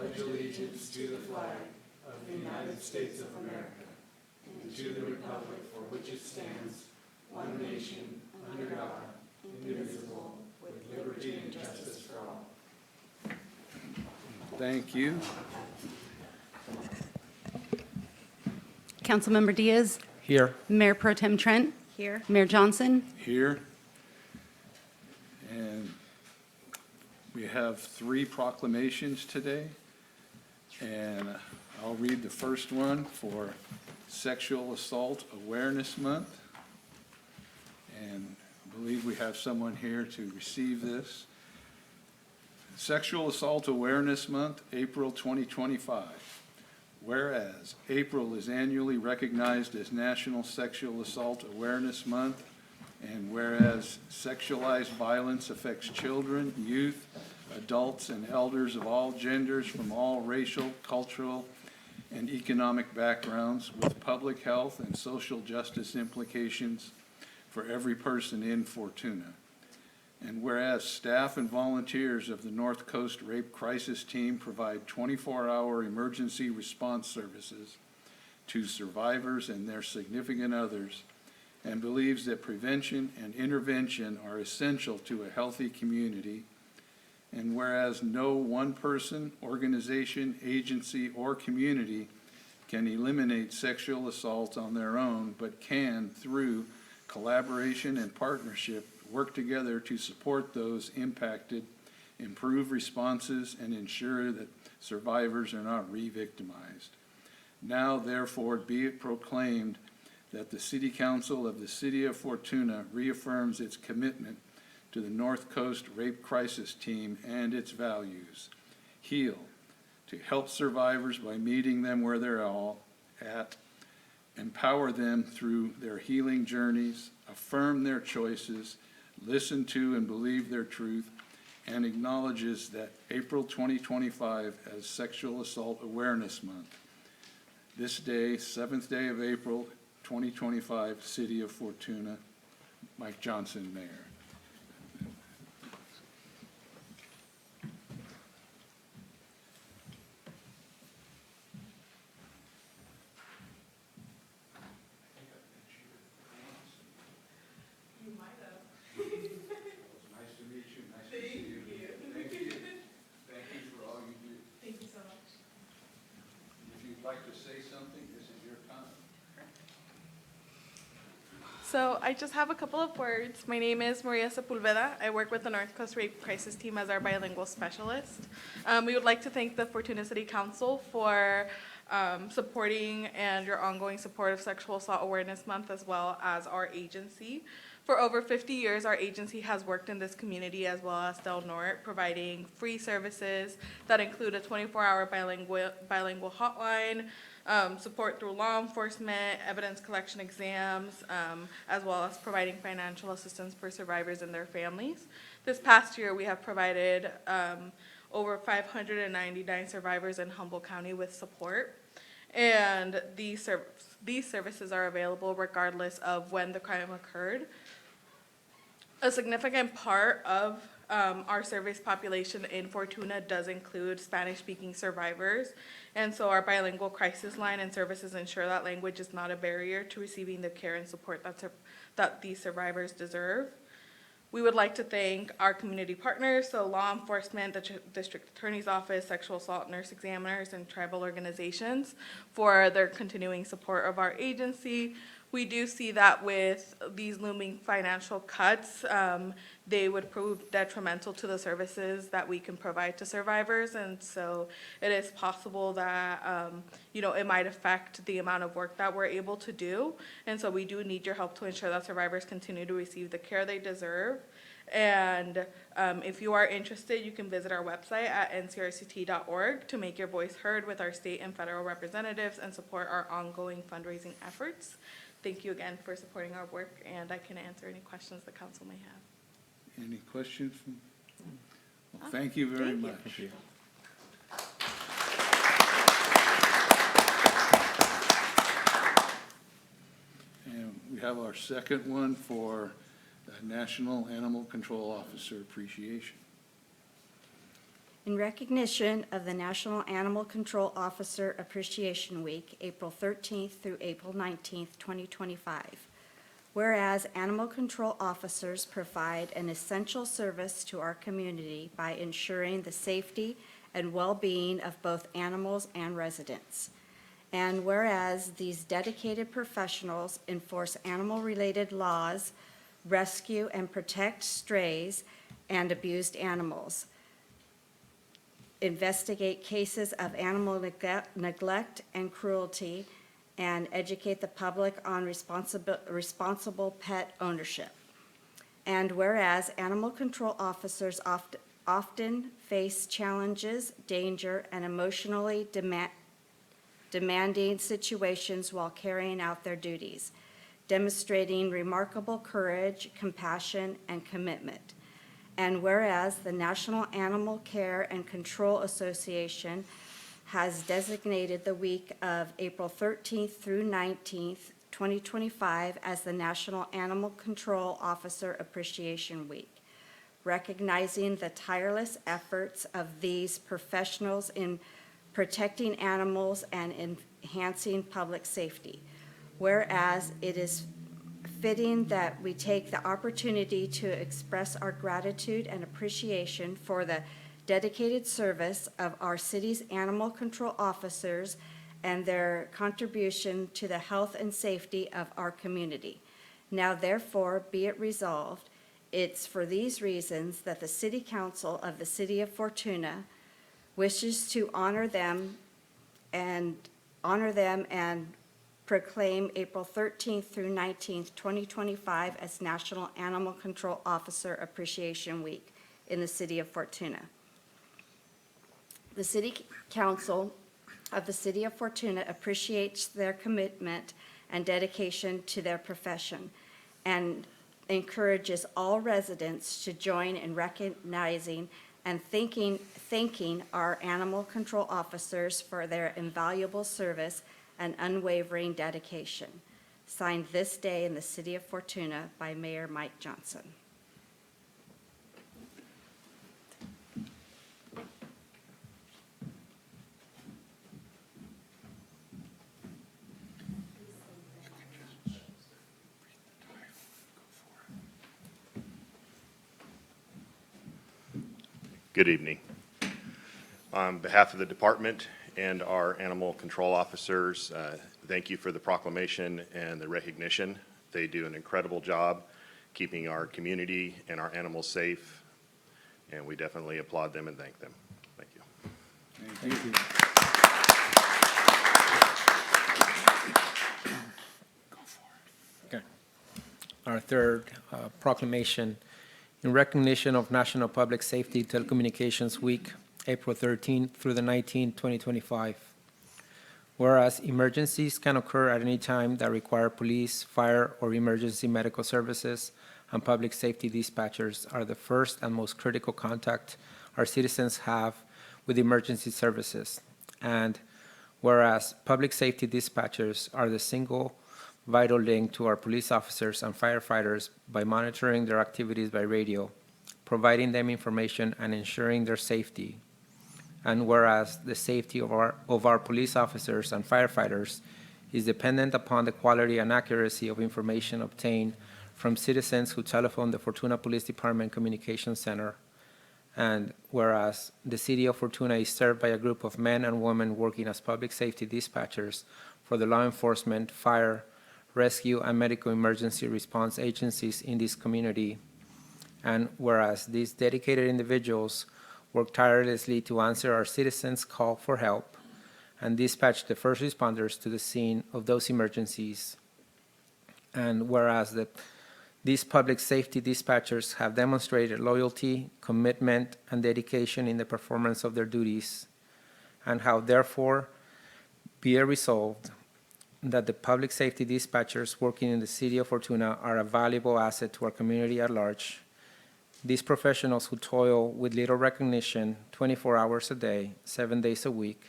pledge allegiance to the flag of the United States of America and to the republic for which it stands, one nation, under God, indivisible, with liberty and justice for all. Thank you. Councilmember Diaz, Here. Mayor Pro Tem Trent, Here. Mayor Johnson. Here. And we have 3 proclamations today. And I'll read the first one for Sexual Assault Awareness Month. And I believe we have someone here to receive this. Sexual Assault Awareness Month, April 2025. Whereas April is annually recognized as National Sexual Assault Awareness Month, and whereas sexualized violence affects children, youth, adults, and elders of all genders from all racial, cultural, and economic backgrounds with public health and social justice implications for every person in Fortuna. And whereas staff and volunteers of the North Coast Rape Crisis Team provide 24-hour emergency response services to survivors and their significant others, and believes that prevention and intervention are essential to a healthy community. And whereas no one person, organization, agency, or community can eliminate sexual assault on their own, but can, through collaboration and partnership, work together to support those impacted, improve responses, and ensure that survivors are not re-victimized. Now, therefore, be it proclaimed that the City Council of the City of Fortuna reaffirms its commitment to the North Coast Rape Crisis Team and its values. Heal, to help survivors by meeting them where they're all at, empower them through their healing journeys, affirm their choices, listen to and believe their truth, and acknowledges that April 2025 as Sexual Assault Awareness Month. This day, 7th day of April 2025, City of Fortuna. Mike Johnson, Mayor. So I just have a couple of words. My name is Maria Sepulveda. I work with the North Coast Rape Crisis Team as our bilingual specialist. We would like to thank the Fortuna City Council for supporting and your ongoing support of Sexual Assault Awareness Month, as well as our agency. For over 50 years, our agency has worked in this community as well as Del Norte, providing free services that include a 24-hour bilingual hotline, support through law enforcement, evidence collection exams, as well as providing financial assistance for survivors and their families. This past year, we have provided over 599 survivors in Humboldt County with support. And these services are available regardless of when the crime occurred. A significant part of our service population in Fortuna does include Spanish-speaking survivors, and so our bilingual crisis line and services ensure that language is not a barrier to receiving the care and support that these survivors deserve. We would like to thank our community partners, so law enforcement, the district attorney's office, sexual assault nurse examiners, and tribal organizations for their continuing support of our agency. We do see that with these looming financial cuts, they would prove detrimental to the services that we can provide to survivors, and so it is possible that it might affect the amount of work that we're able to do, and so we do need your help to ensure that survivors continue to receive the care they deserve. And if you are interested, you can visit our website at ncrct.org to make your voice heard with our state and federal representatives and support our ongoing fundraising efforts. Thank you again for supporting our work, and I can answer any questions the council may have. Any questions? Well, thank you very much. Thank you. And we have our second one for National Animal Control Officer Appreciation. In recognition of the National Animal Control Officer Appreciation Week, April 13th through April 19th, 2025. Whereas animal control officers provide an essential service to our community by ensuring the safety and well-being of both animals and residents. And whereas these dedicated professionals enforce animal-related laws, rescue and protect strays and abused animals, investigate cases of animal neglect and cruelty, and educate the public on responsible pet ownership. And whereas animal control officers often face challenges, danger, and emotionally demanding situations while carrying out their duties, demonstrating remarkable courage, compassion, and commitment. And whereas the National Animal Care and Control Association has designated the week of April 13th through 19th, 2025 as the National Animal Control Officer Appreciation Week, recognizing the tireless efforts of these professionals in protecting animals and enhancing public safety. Whereas it is fitting that we take the opportunity to express our gratitude and appreciation for the dedicated service of our city's animal control officers and their contribution to the health and safety of our community. Now therefore be it resolved, it's for these reasons that the City Council of the City of Fortuna wishes to honor them and proclaim April 13th through 19th, 2025 as National Animal Control Officer Appreciation Week in the City of Fortuna. The City Council of the City of Fortuna appreciates their commitment and dedication to their profession and encourages all residents to join in recognizing and thanking our animal control officers for their invaluable service and unwavering dedication. Signed this day in the City of Fortuna by Mayor Mike Johnson. Good evening. On behalf of the department and our animal control officers, thank you for the proclamation and the recognition. They do an incredible job keeping our community and our animals safe, and we definitely applaud them and thank them. Thank you. Thank you. Okay. Our third proclamation in recognition of National Public Safety Telecommunications Week, April 13th through the 19th, 2025. Whereas emergencies can occur at any time that require police, fire, or emergency medical services, and public safety dispatchers are the first and most critical contact our citizens have with emergency services. And whereas public safety dispatchers are the single vital link to our police officers and firefighters by monitoring their activities by radio, providing them information and ensuring their safety. And whereas the safety of our police officers and firefighters is dependent upon the quality and accuracy of information obtained from citizens who telephone the Fortuna Police Department Communications Center. And whereas the City of Fortuna is served by a group of men and women working as public safety dispatchers for the law enforcement, fire, rescue, and medical emergency response agencies in this community. And whereas these dedicated individuals work tirelessly to answer our citizens' call for help and dispatch the first responders to the scene of those emergencies. And whereas these public safety dispatchers have demonstrated loyalty, commitment, and dedication in the performance of their duties, and how therefore be it resolved that the public safety dispatchers working in the City of Fortuna are a valuable asset to our community at large. These professionals who toil with little recognition 24 hours a day, 7 days a week,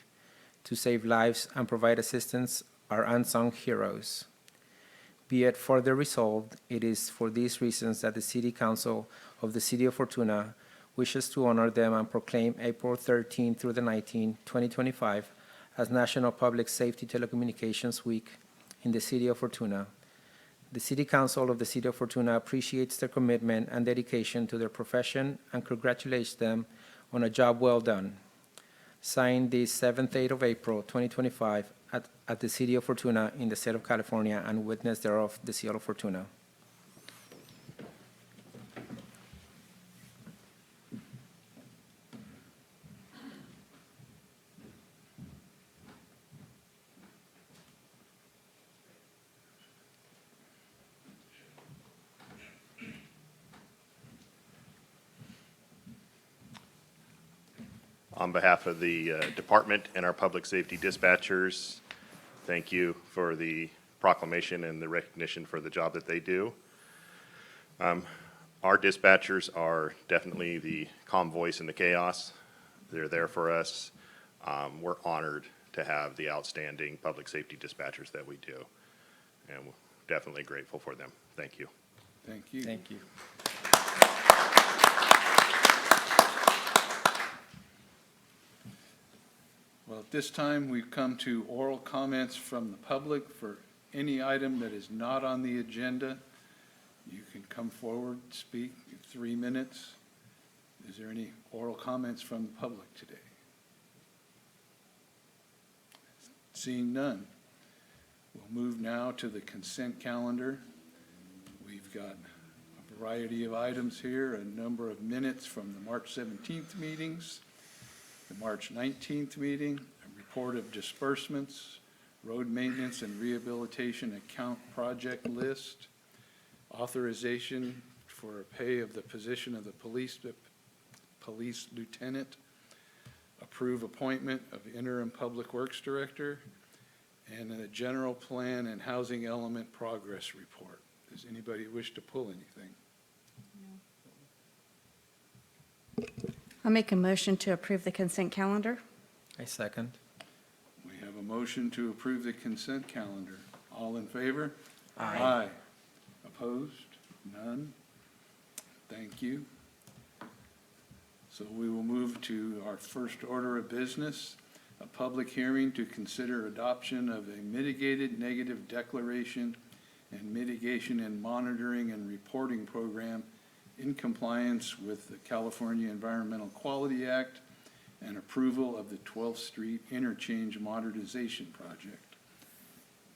to save lives and provide assistance are unsung heroes. Be it further resolved, it is for these reasons that the City Council of the City of Fortuna wishes to honor them and proclaim April 13 through the 19, 2025 as National Public Safety Telecommunications Week in the city of Fortuna. The City Council of the City of Fortuna appreciates their commitment and dedication to their profession and congratulates them on a job well done. Signed the 7th day of April, 2025, at the City of Fortuna in the state of California, and witness thereof, the Seal of Fortuna. On behalf of the department and our public safety dispatchers, thank you for the proclamation and the recognition for the job that they do. Our dispatchers are definitely the calm voice in the chaos. They're there for us. We're honored to have the outstanding public safety dispatchers that we do, and we're definitely grateful for them. Thank you. Thank you. Thank you. Well, at this time, we've come to oral comments from the public for any item that is not on the agenda. You can come forward, speak, you have 3 minutes. Is there any oral comments from the public today? Seeing none, we'll move now to the consent calendar. We've got a variety of items here, a number of minutes from the March 17th meetings, the March 19th meeting, a report of disbursements, road maintenance and rehabilitation account project list, authorization for pay of the position of the police lieutenant, approve appointment of interim public works director, and a general plan and housing element progress report. Does anybody wish to pull anything? I'll make a motion to approve the consent calendar. I second. We have a motion to approve the consent calendar. All in favor? Aye. Opposed? None? Thank you. So we will move to our first order of business, a public hearing to consider adoption of a mitigated negative declaration and mitigation and monitoring and reporting program in compliance with the California Environmental Quality Act and approval of the 12th Street Interchange Modernization Project.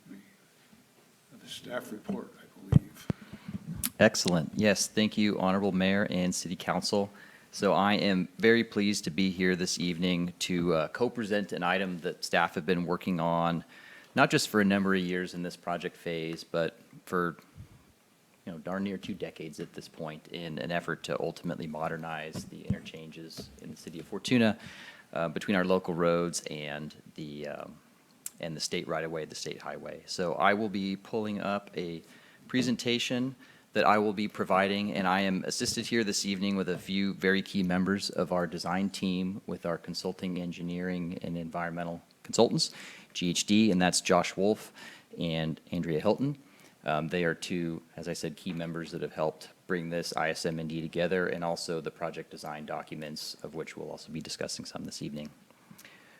The staff report, I believe. Excellent. Yes, thank you, Honorable Mayor and City Council. So I am very pleased to be here this evening to co-present an item that staff have been working on, not just for a number of years in this project phase, but for darn near 2 decades at this point, in an effort to ultimately modernize the interchanges in the city of Fortuna between our local roads and the state right-of-way, the state highway. So I will be pulling up a presentation that I will be providing, and I am assisted here this evening with a few very key members of our design team with our consulting, engineering, and environmental consultants, GHD, and that's Josh Wolf and Andrea Hilton. They are 2, as I said, key members that have helped bring this ISM&D together, and also the project design documents, of which we'll also be discussing some this evening.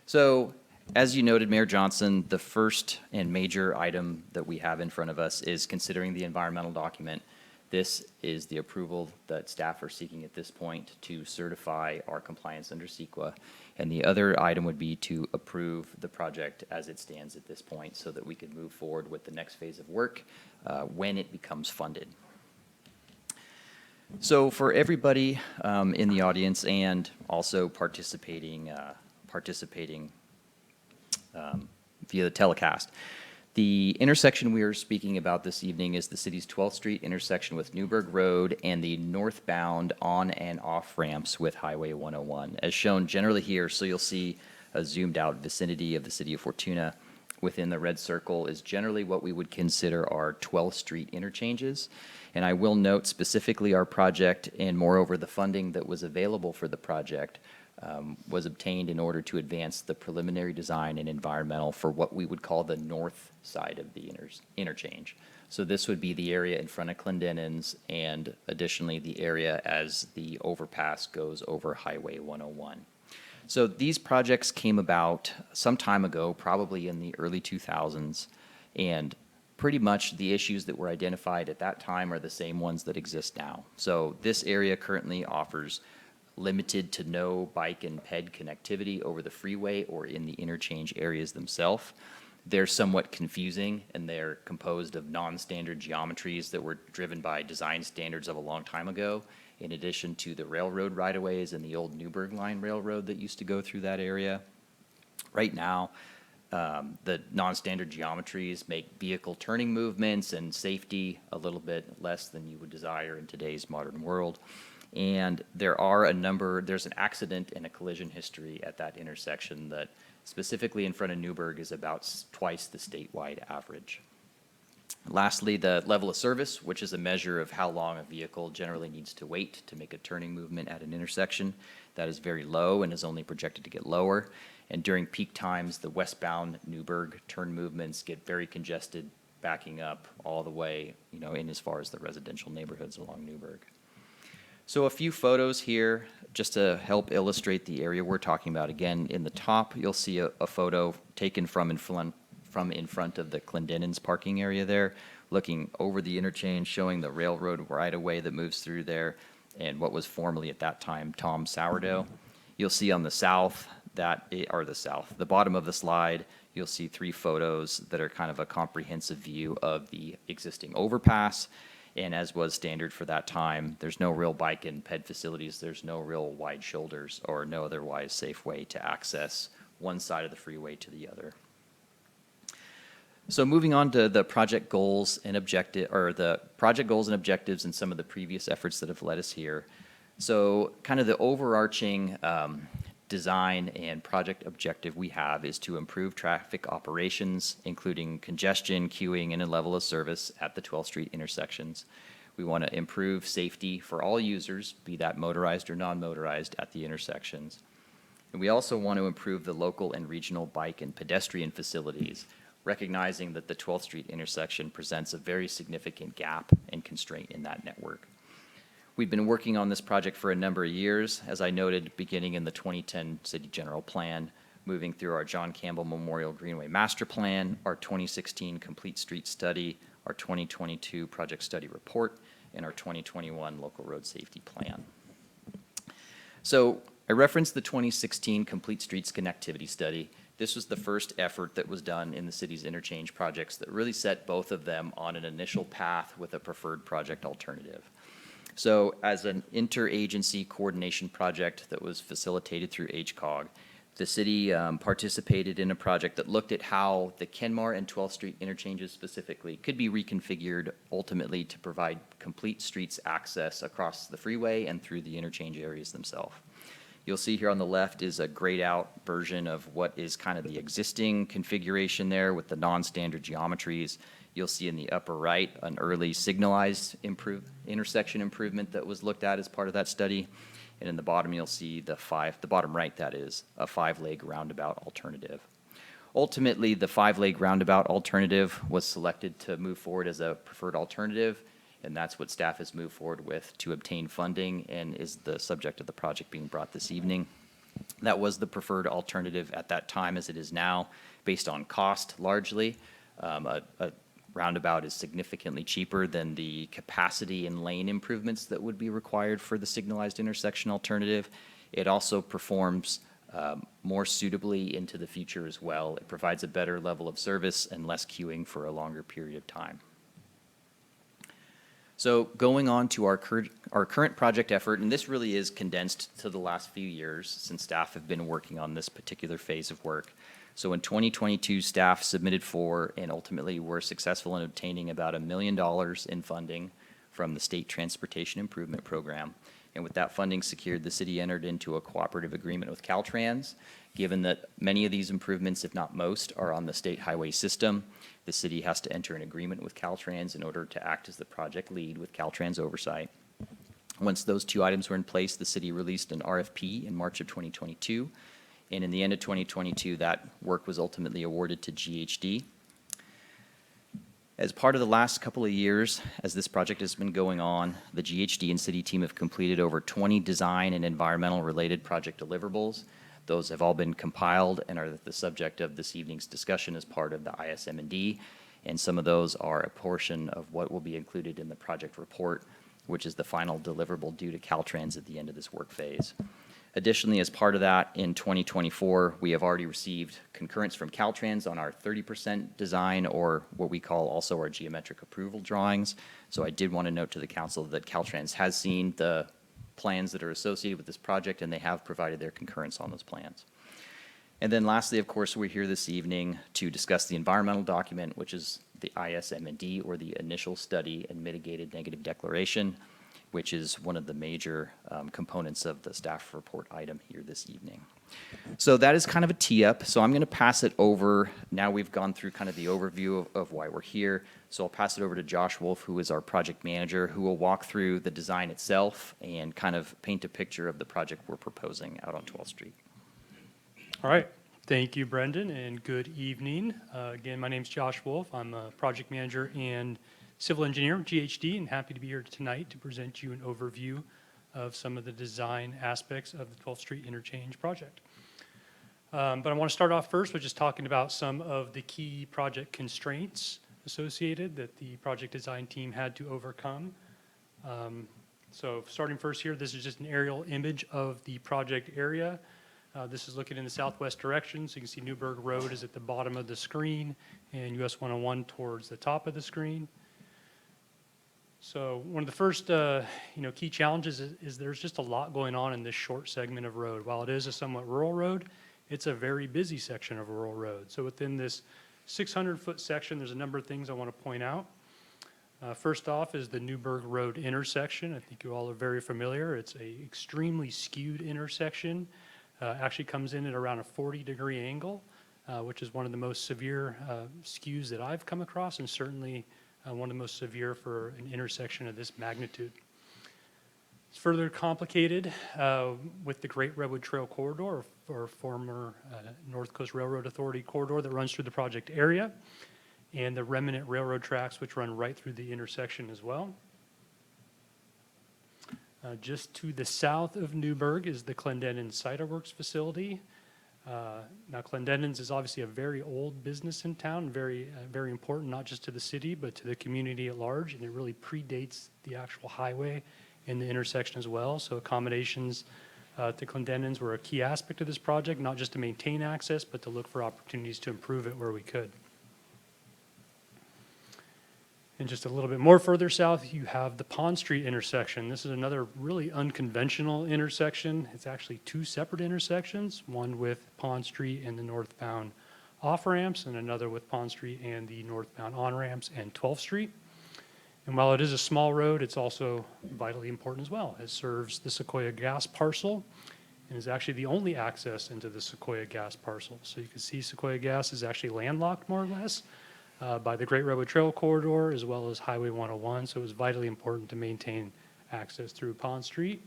So, as you noted, Mayor Johnson, the first and major item that we have in front of us is considering the environmental document. This is the approval that staff are seeking at this point to certify our compliance under CEQA. And the other item would be to approve the project as it stands at this point so that we could move forward with the next phase of work when it becomes funded. So for everybody in the audience and also participating via the telecast, the intersection we are speaking about this evening is the city's 12th Street intersection with Newburgh Road and the northbound on and off ramps with Highway 101, as shown generally here. So you'll see a zoomed out vicinity of the city of Fortuna. Within the red circle is generally what we would consider our 12th Street interchanges. And I will note specifically our project, and moreover the funding that was available for the project, was obtained in order to advance the preliminary design and environmental for what we would call the north side of the interchange. So this would be the area in front of Clendenin's and additionally the area as the overpass goes over Highway 101. So these projects came about some time ago, probably in the early 2000s, and pretty much the issues that were identified at that time are the same ones that exist now. So this area currently offers limited to no bike and ped connectivity over the freeway or in the interchange areas themselves. They're somewhat confusing, and they're composed of non-standard geometries that were driven by design standards of a long time ago, in addition to the railroad right-of-ways and the old Newburgh Line Railroad that used to go through that area. Right now, the non-standard geometries make vehicle turning movements and safety a little bit less than you would desire in today's modern world. And there's an accident and a collision history at that intersection that specifically in front of Newburgh is about twice the statewide average. Lastly, the level of service, which is a measure of how long a vehicle generally needs to wait to make a turning movement at an intersection, that is very low and is only projected to get lower. And during peak times, the westbound Newburgh turn movements get very congested, backing up all the way, in as far as the residential neighborhoods along Newburgh. So a few photos here just to help illustrate the area we're talking about. Again, in the top, you'll see a photo taken from in front of the Clendenin's parking area there, looking over the interchange, showing the railroad right-of-way that moves through there and what was formerly at that time Tom's Sourdough. You'll see on the south, the bottom of the slide, you'll see 3 photos that are kind of a comprehensive view of the existing overpass. And as was standard for that time, there's no real bike and ped facilities, there's no real wide shoulders or no otherwise safe way to access one side of the freeway to the other. So moving on to the project goals and objectives and some of the previous efforts that have led us here. So kind of the overarching design and project objective we have is to improve traffic operations, including congestion, queuing, and a level of service at the 12th Street intersections. We want to improve safety for all users, be that motorized or non-motorized, at the intersections. And we also want to improve the local and regional bike and pedestrian facilities, recognizing that the 12th Street intersection presents a very significant gap and constraint in that network. We've been working on this project for a number of years, as I noted, beginning in the 2010 City General Plan, moving through our John Campbell Memorial Greenway Master Plan, our 2016 Complete Street Study, our 2022 Project Study Report, and our 2021 Local Road Safety Plan. So I referenced the 2016 Complete Streets Connectivity Study. This was the first effort that was done in the city's interchange projects that really set both of them on an initial path with a preferred project alternative. So as an interagency coordination project that was facilitated through HCOG, the city participated in a project that looked at how the Kenmar and 12th Street interchanges specifically could be reconfigured ultimately to provide complete streets access across the freeway and through the interchange areas themselves. You'll see here on the left is a grayed out version of what is kind of the existing configuration there with the non-standard geometries. You'll see in the upper right an early signalized intersection improvement that was looked at as part of that study. And in the bottom, you'll see the bottom right, that is, a 5-leg roundabout alternative. Ultimately, the 5-leg roundabout alternative was selected to move forward as a preferred alternative, and that's what staff has moved forward with to obtain funding and is the subject of the project being brought this evening. That was the preferred alternative at that time as it is now, based on cost largely. A roundabout is significantly cheaper than the capacity and lane improvements that would be required for the signalized intersection alternative. It also performs more suitably into the future as well. It provides a better level of service and less queuing for a longer period of time. So going on to our current project effort, and this really is condensed to the last few years since staff have been working on this particular phase of work. So in 2022, staff submitted for and ultimately were successful in obtaining about $1 million in funding from the State Transportation Improvement Program. And with that funding secured, the city entered into a cooperative agreement with Caltrans. Given that many of these improvements, if not most, are on the state highway system, the city has to enter an agreement with Caltrans in order to act as the project lead with Caltrans oversight. Once those two items were in place, the city released an RFP in March of 2022. And in the end of 2022, that work was ultimately awarded to GHD. As part of the last couple of years, as this project has been going on, the GHD and city team have completed over 20 design and environmental-related project deliverables. Those have all been compiled and are the subject of this evening's discussion as part of the ISM&D, and some of those are a portion of what will be included in the project report, which is the final deliverable due to Caltrans at the end of this work phase. Additionally, as part of that, in 2024, we have already received concurrence from Caltrans on our 30% design, or what we call also our geometric approval drawings. So I did want to note to the council that Caltrans has seen the plans that are associated with this project, and they have provided their concurrence on those plans. And then lastly, of course, we're here this evening to discuss the environmental document, which is the ISM&D, or the Initial Study and Mitigated Negative Declaration, which is one of the major components of the staff report item here this evening. So that is kind of a tee-up. So I'm going to pass it over. Now we've gone through kind of the overview of why we're here. So I'll pass it over to Josh Wolf, who is our project manager, who will walk through the design itself and kind of paint a picture of the project we're proposing out on 12th Street. All right. Thank you, Brendan, and good evening. Again, my name's Josh Wolf. I'm a project manager and civil engineer, GHD, and happy to be here tonight to present you an overview of some of the design aspects of the 12th Street Interchange project. But I want to start off first with just talking about some of the key project constraints associated that the project design team had to overcome. So starting first here, this is just an aerial image of the project area. This is looking in the southwest direction, so you can see Newburgh Road is at the bottom of the screen and US 101 towards the top of the screen. So one of the first key challenges is there's just a lot going on in this short segment of road. While it is a somewhat rural road, it's a very busy section of rural road. So within this 600-foot section, there's a number of things I want to point out. First off is the Newburgh Road intersection. I think you all are very familiar. It's an extremely skewed intersection. Actually comes in at around a 40-degree angle, which is one of the most severe skews that I've come across, and certainly one of the most severe for an intersection of this magnitude. It's further complicated with the Great Redwood Trail Corridor, or former North Coast Railroad Authority corridor that runs through the project area, and the remnant railroad tracks which run right through the intersection as well. Just to the south of Newburgh is the Clendenin Cider Works facility. Now, Clendenin's is obviously a very old business in town, very important not just to the city, but to the community at large, and it really predates the actual highway and the intersection as well. So accommodations to Clendenin's were a key aspect of this project, not just to maintain access, but to look for opportunities to improve it where we could. And just a little bit more further south, you have the Pond Street intersection. This is another really unconventional intersection. It's actually two separate intersections, one with Pond Street and the northbound off-ramps, and another with Pond Street and the northbound on-ramps and 12th Street. And while it is a small road, it's also vitally important as well. It serves the Sequoia gas parcel and is actually the only access into the Sequoia gas parcel. So you can see Sequoia gas is actually landlocked more or less by the Great Redwood Trail Corridor as well as Highway 101, so it was vitally important to maintain access through Pond Street.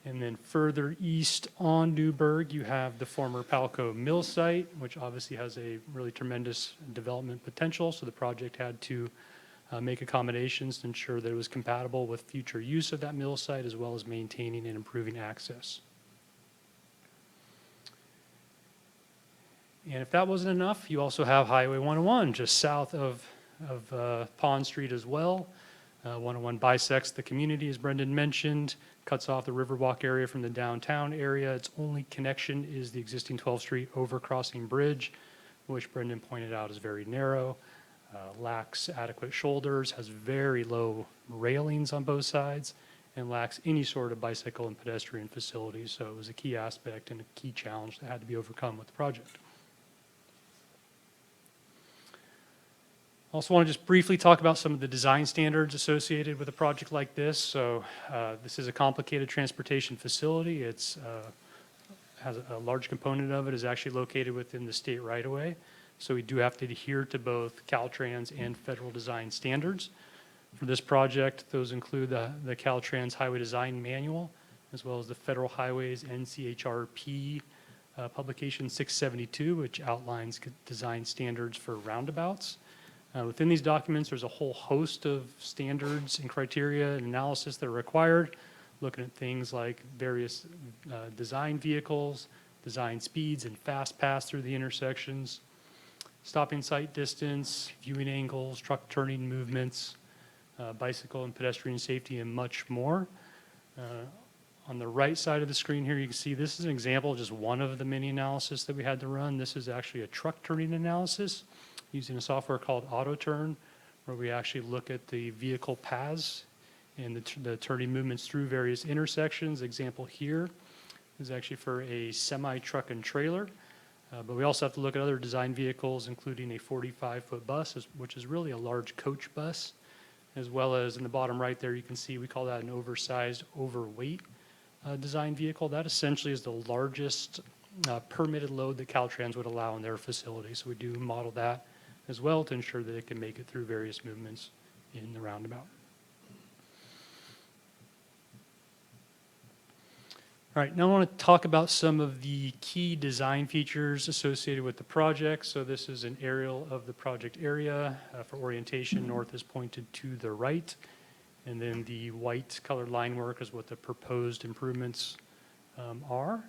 And then further east on Newburgh, you have the former Palco Mill site, which obviously has a really tremendous development potential, so the project had to make accommodations to ensure that it was compatible with future use of that mill site as well as maintaining and improving access. And if that wasn't enough, you also have Highway 101 just south of Pond Street as well. 101 bisects the community, as Brendan mentioned, cuts off the Riverwalk area from the downtown area. Its only connection is the existing 12th Street overcrossing bridge, which Brendan pointed out is very narrow, lacks adequate shoulders, has very low railings on both sides, and lacks any sort of bicycle and pedestrian facilities. So it was a key aspect and a key challenge that had to be overcome with the project. Also want to just briefly talk about some of the design standards associated with a project like this. So this is a complicated transportation facility. It's has a large component of it is actually located within the state right-of-way. So we do have to adhere to both Caltrans and federal design standards. For this project, those include the Caltrans Highway Design Manual, as well as the Federal Highways NCHRP Publication 672, which outlines design standards for roundabouts. Within these documents, there's a whole host of standards and criteria and analysis that are required, looking at things like various design vehicles, design speeds and fast pass through the intersections, stopping sight distance, viewing angles, truck turning movements, bicycle and pedestrian safety, and much more. On the right side of the screen here, you can see this is an example of just one of the many analysis that we had to run. This is actually a truck turning analysis using a software called AutoTurn, where we actually look at the vehicle paths and the turning movements through various intersections. Example here is actually for a semi-truck and trailer. But we also have to look at other design vehicles, including a 45-foot bus, which is really a large coach bus, as well as in the bottom right there, you can see we call that an oversized, overweight design vehicle. That essentially is the largest permitted load that Caltrans would allow in their facility. So we do model that as well to ensure that it can make it through various movements in the roundabout. All right, now I want to talk about some of the key design features associated with the project. So this is an aerial of the project area. For orientation, north is pointed to the right. And then the white colored line work is what the proposed improvements are.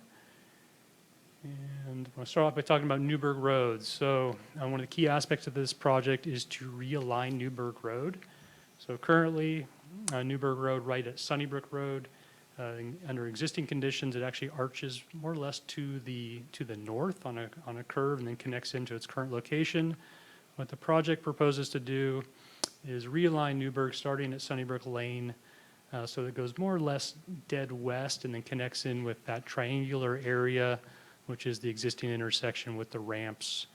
And I want to start off by talking about Newburgh Road. So one of the key aspects of this project is to realign Newburgh Road. So currently, Newburgh Road right at Sunnybrook Road, under existing conditions, it actually arches more or less to the north on a curve and then connects into its current location. What the project proposes to do is realign Newburgh starting at Sunnybrook Lane so that it goes more or less dead west and then connects in with that triangular area, which is the existing intersection with the ramps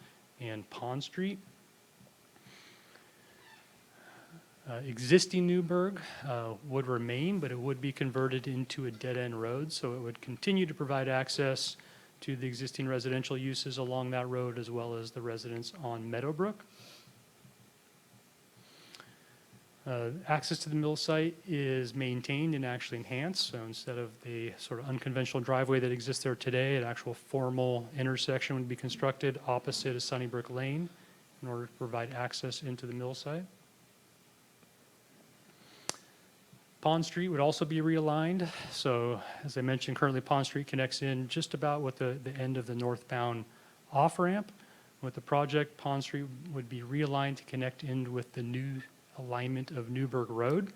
and Pond Street. Existing Newburgh would remain, but it would be converted into a dead-end road, so it would continue to provide access to the existing residential uses along that road as well as the residents on Meadowbrook. Access to the mill site is maintained and actually enhanced, so instead of the sort of unconventional driveway that exists there today, an actual formal intersection would be constructed opposite of Sunnybrook Lane in order to provide access into the mill site. Pond Street would also be realigned. So as I mentioned, currently Pond Street connects in just about with the end of the northbound off-ramp. With the project, Pond Street would be realigned to connect in with the new alignment of Newburgh Road.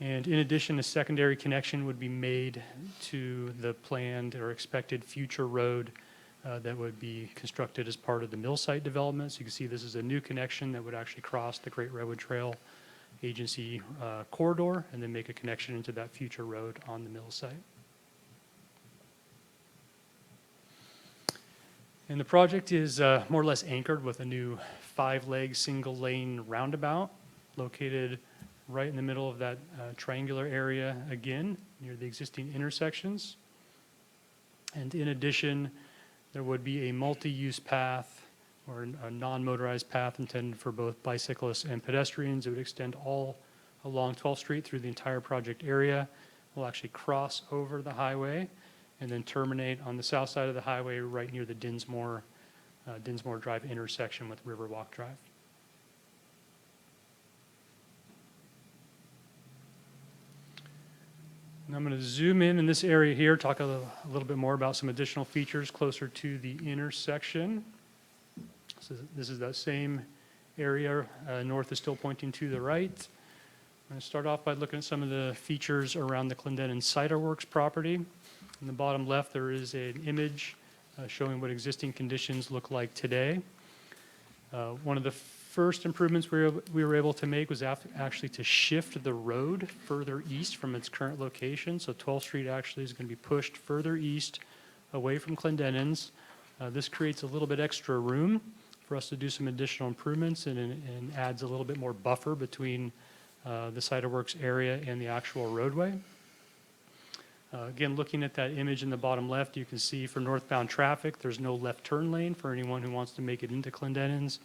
And in addition, a secondary connection would be made to the planned or expected future road that would be constructed as part of the mill site development. So you can see this is a new connection that would actually cross the Great Redwood Trail Agency corridor and then make a connection into that future road on the mill site. And the project is more or less anchored with a new 5-leg single-lane roundabout located right in the middle of that triangular area again near the existing intersections. And in addition, there would be a multi-use path or a non-motorized path intended for both bicyclists and pedestrians. It would extend all along 12th Street through the entire project area. We'll actually cross over the highway and then terminate on the south side of the highway right near the Dinsmore Drive intersection with Riverwalk Drive. And I'm going to zoom in this area here, talk a little bit more about some additional features closer to the intersection. So this is that same area. North is still pointing to the right. I'm going to start off by looking at some of the features around the Clendenin Cider Works property. In the bottom left, there is an image showing what existing conditions look like today. One of the first improvements we were able to make was actually to shift the road further east from its current location. So 12th Street actually is going to be pushed further east away from Clendenin's. This creates a little bit extra room for us to do some additional improvements and adds a little bit more buffer between the Cider Works area and the actual roadway. Again, looking at that image in the bottom left, you can see for northbound traffic, there's no left turn lane for anyone who wants to make it into Clendenin's.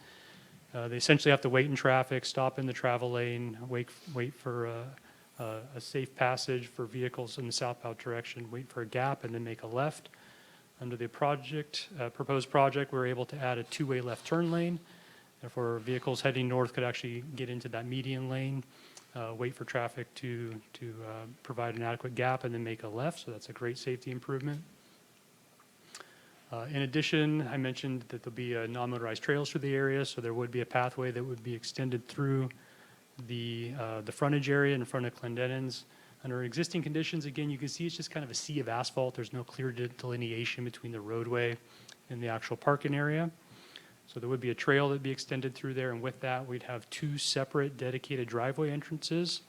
They essentially have to wait in traffic, stop in the travel lane, wait for a safe passage for vehicles in the southbound direction, wait for a gap, and then make a left. Under the proposed project, we're able to add a two-way left turn lane. Therefore, vehicles heading north could actually get into that median lane, wait for traffic to provide an adequate gap, and then make a left. So that's a great safety improvement. In addition, I mentioned that there'll be non-motorized trails through the area, so there would be a pathway that would be extended through the frontage area in front of Clendenin's. Under existing conditions, again, you can see it's just kind of a sea of asphalt. There's no clear delineation between the roadway and the actual parking area. So there would be a trail that'd be extended through there, and with that, we'd have two separate dedicated driveway entrances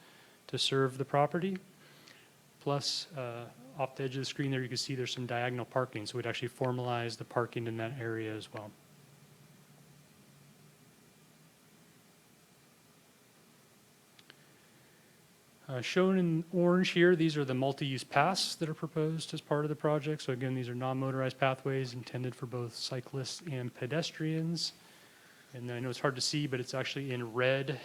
to serve the property. Plus, off the edge of the screen there, you can see there's some diagonal parking, so we'd actually formalize the parking in that area as well. Shown in orange here, these are the multi-use paths that are proposed as part of the project. So again, these are non-motorized pathways intended for both cyclists and pedestrians. And I know it's hard to see, but it's actually in red.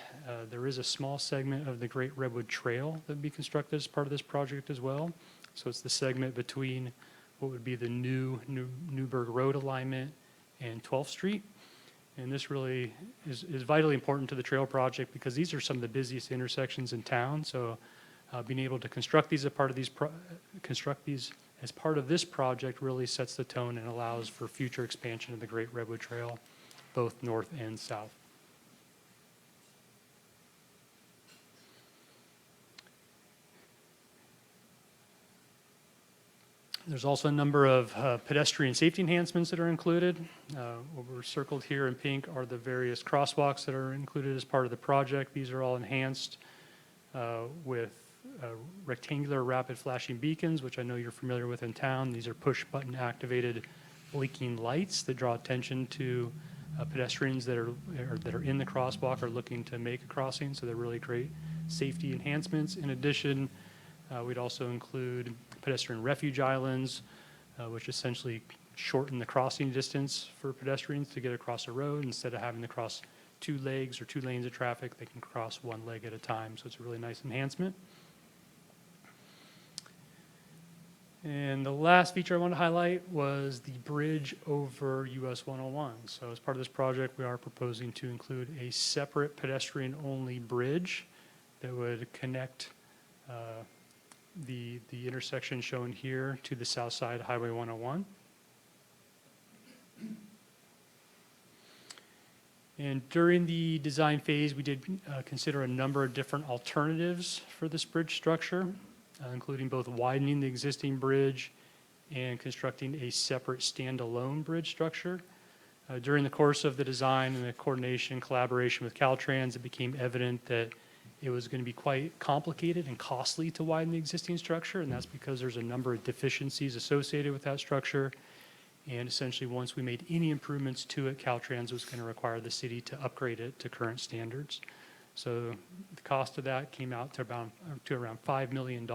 There is a small segment of the Great Redwood Trail that would be constructed as part of this project as well. So it's the segment between what would be the new Newburgh Road alignment and 12th Street. And this really is vitally important to the trail project because these are some of the busiest intersections in town. So being able to construct these as part of this project really sets the tone and allows for future expansion of the Great Redwood Trail, both north and south. There's also a number of pedestrian safety enhancements that are included. What we're circled here in pink are the various crosswalks that are included as part of the project. These are all enhanced with rectangular rapid flashing beacons, which I know you're familiar with in town. These are push button activated blinking lights that draw attention to pedestrians that are in the crosswalk or looking to make a crossing. So they're really great safety enhancements. In addition, we'd also include pedestrian refuge islands, which essentially shorten the crossing distance for pedestrians to get across a road. Instead of having to cross two legs or two lanes of traffic, they can cross one leg at a time. So it's a really nice enhancement. And the last feature I want to highlight was the bridge over US 101. So as part of this project, we are proposing to include a separate pedestrian-only bridge that would connect the intersection shown here to the south side of Highway 101. And during the design phase, we did consider a number of different alternatives for this bridge structure, including both widening the existing bridge and constructing a separate standalone bridge structure. During the course of the design and the coordination, collaboration with Caltrans, it became evident that it was going to be quite complicated and costly to widen the existing structure, and that's because there's a number of deficiencies associated with that structure. And essentially, once we made any improvements to it, Caltrans was going to require the city to upgrade it to current standards. So the cost of that came out to around $5 million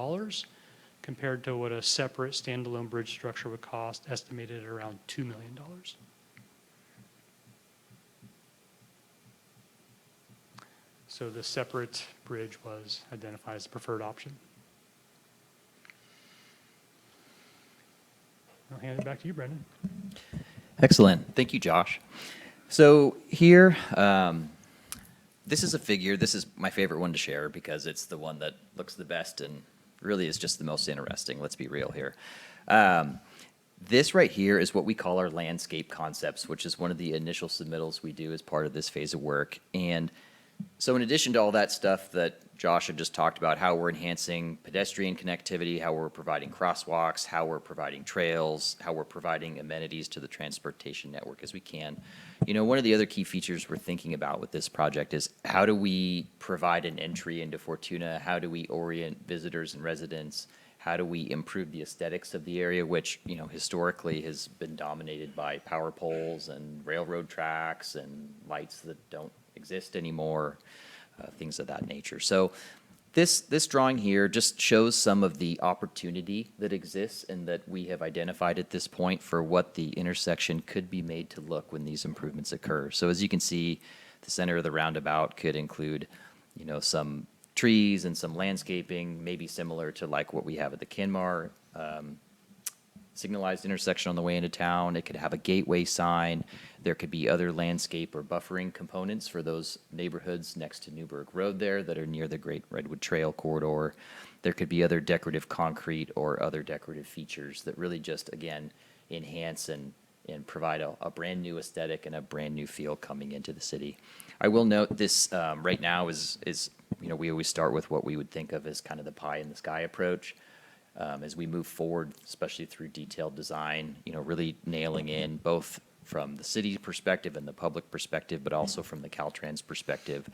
compared to what a separate standalone bridge structure would cost, estimated at around $2 million. So the separate bridge was identified as the preferred option. I'll hand it back to you, Brendan. Excellent. Thank you, Josh. So here, this is a figure. This is my favorite one to share because it's the one that looks the best and really is just the most interesting. Let's be real here. This right here is what we call our landscape concepts, which is one of the initial submittals we do as part of this phase of work. And so in addition to all that stuff that Josh had just talked about, how we're enhancing pedestrian connectivity, how we're providing crosswalks, how we're providing trails, how we're providing amenities to the transportation network as we can. You know, one of the other key features we're thinking about with this project is how do we provide an entry into Fortuna? How do we orient visitors and residents? How do we improve the aesthetics of the area, which, you know, historically has been dominated by power poles and railroad tracks and lights that don't exist anymore, things of that nature. So this drawing here just shows some of the opportunity that exists and that we have identified at this point for what the intersection could be made to look when these improvements occur. So as you can see, The center of the roundabout could include, you know, some trees and some landscaping, maybe similar to like what we have at the Kenmar signalized intersection on the way into town. It could have a gateway sign. There could be other landscape or buffering components for those neighborhoods next to Newburgh Road there that are near the Great Redwood Trail corridor. There could be other decorative concrete or other decorative features that really just, again, enhance and provide a brand new aesthetic and a brand new feel coming into the city. I will note this right now is, you know, we always start with what we would think of as kind of the pie in the sky approach. As we move forward, especially through detailed design, you know, really nailing in both from the city perspective and the public perspective, but also from the Caltrans perspective,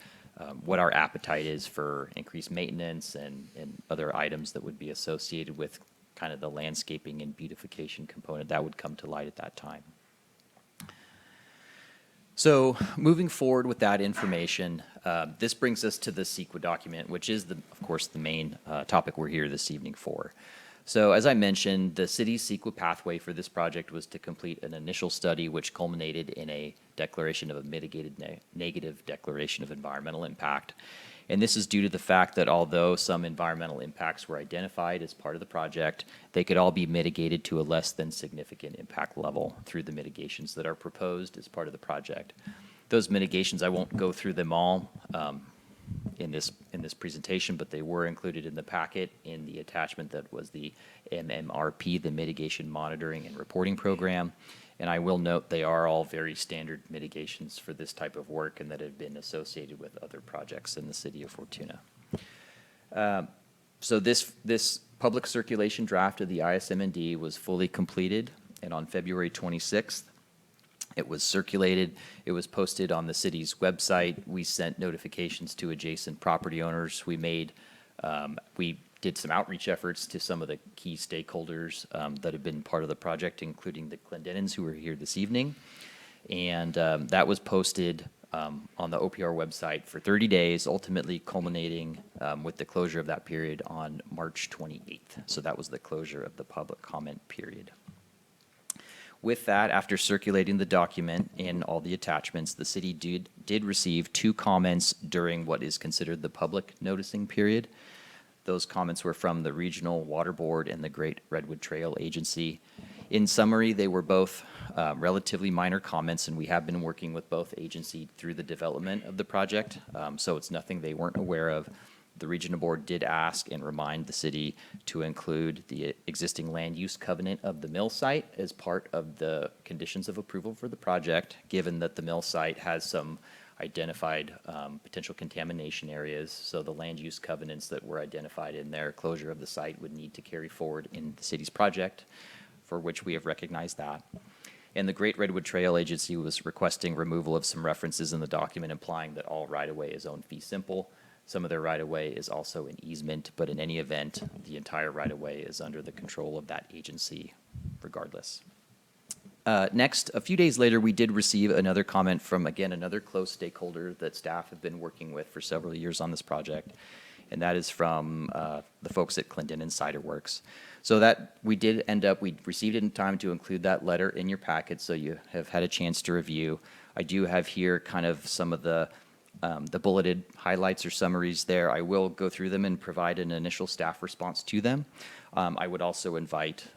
what our appetite is for increased maintenance and other items that would be associated with kind of the landscaping and beautification component that would come to light at that time. So moving forward with that information, this brings us to the CEQA document, which is, of course, the main topic we're here this evening for. So as I mentioned, the city's CEQA pathway for this project was to complete an initial study which culminated in a declaration of a mitigated negative declaration of environmental impact. And this is due to the fact that although some environmental impacts were identified as part of the project, they could all be mitigated to a less than significant impact level through the mitigations that are proposed as part of the project. Those mitigations, I won't go through them all in this presentation, but they were included in the packet in the attachment that was the MMRP, the Mitigation Monitoring and Reporting Program. And I will note they are all very standard mitigations for this type of work and that have been associated with other projects in the city of Fortuna. So this public circulation draft of the ISMND was fully completed, and on February 26th, it was circulated. It was posted on the city's website. We sent notifications to adjacent property owners. We did some outreach efforts to some of the key stakeholders that have been part of the project, including the Clendenins who are here this evening. And that was posted on the OPR website for 30 days, ultimately culminating with the closure of that period on March 28th. So that was the closure of the public comment period. With that, after circulating the document and all the attachments, the city did receive 2 comments during what is considered the public noticing period. Those comments were from the Regional Water Board and the Great Redwood Trail Agency. In summary, they were both relatively minor comments, and we have been working with both agencies through the development of the project, so it's nothing they weren't aware of. The Regional Board did ask and remind the city to include the existing land use covenant of the mill site as part of the conditions of approval for the project, given that the mill site has some identified potential contamination areas. So the land use covenants that were identified in their closure of the site would need to carry forward in the city's project, for which we have recognized that. And the Great Redwood Trail Agency was requesting removal of some references in the document implying that all right-of-way is owned fee simple. Some of their right-of-way is also an easement, but in any event, the entire right-of-way is under the control of that agency regardless. Next, a few days later, we did receive another comment from, again, another close stakeholder that staff have been working with for several years on this project, and that is from the folks at Clendenin Cider Works. So that we did end up, we received it in time to include that letter in your packet, so you have had a chance to review. I do have here kind of some of the bulleted highlights or summaries there. I will go through them and provide an initial staff response to them. I would also invite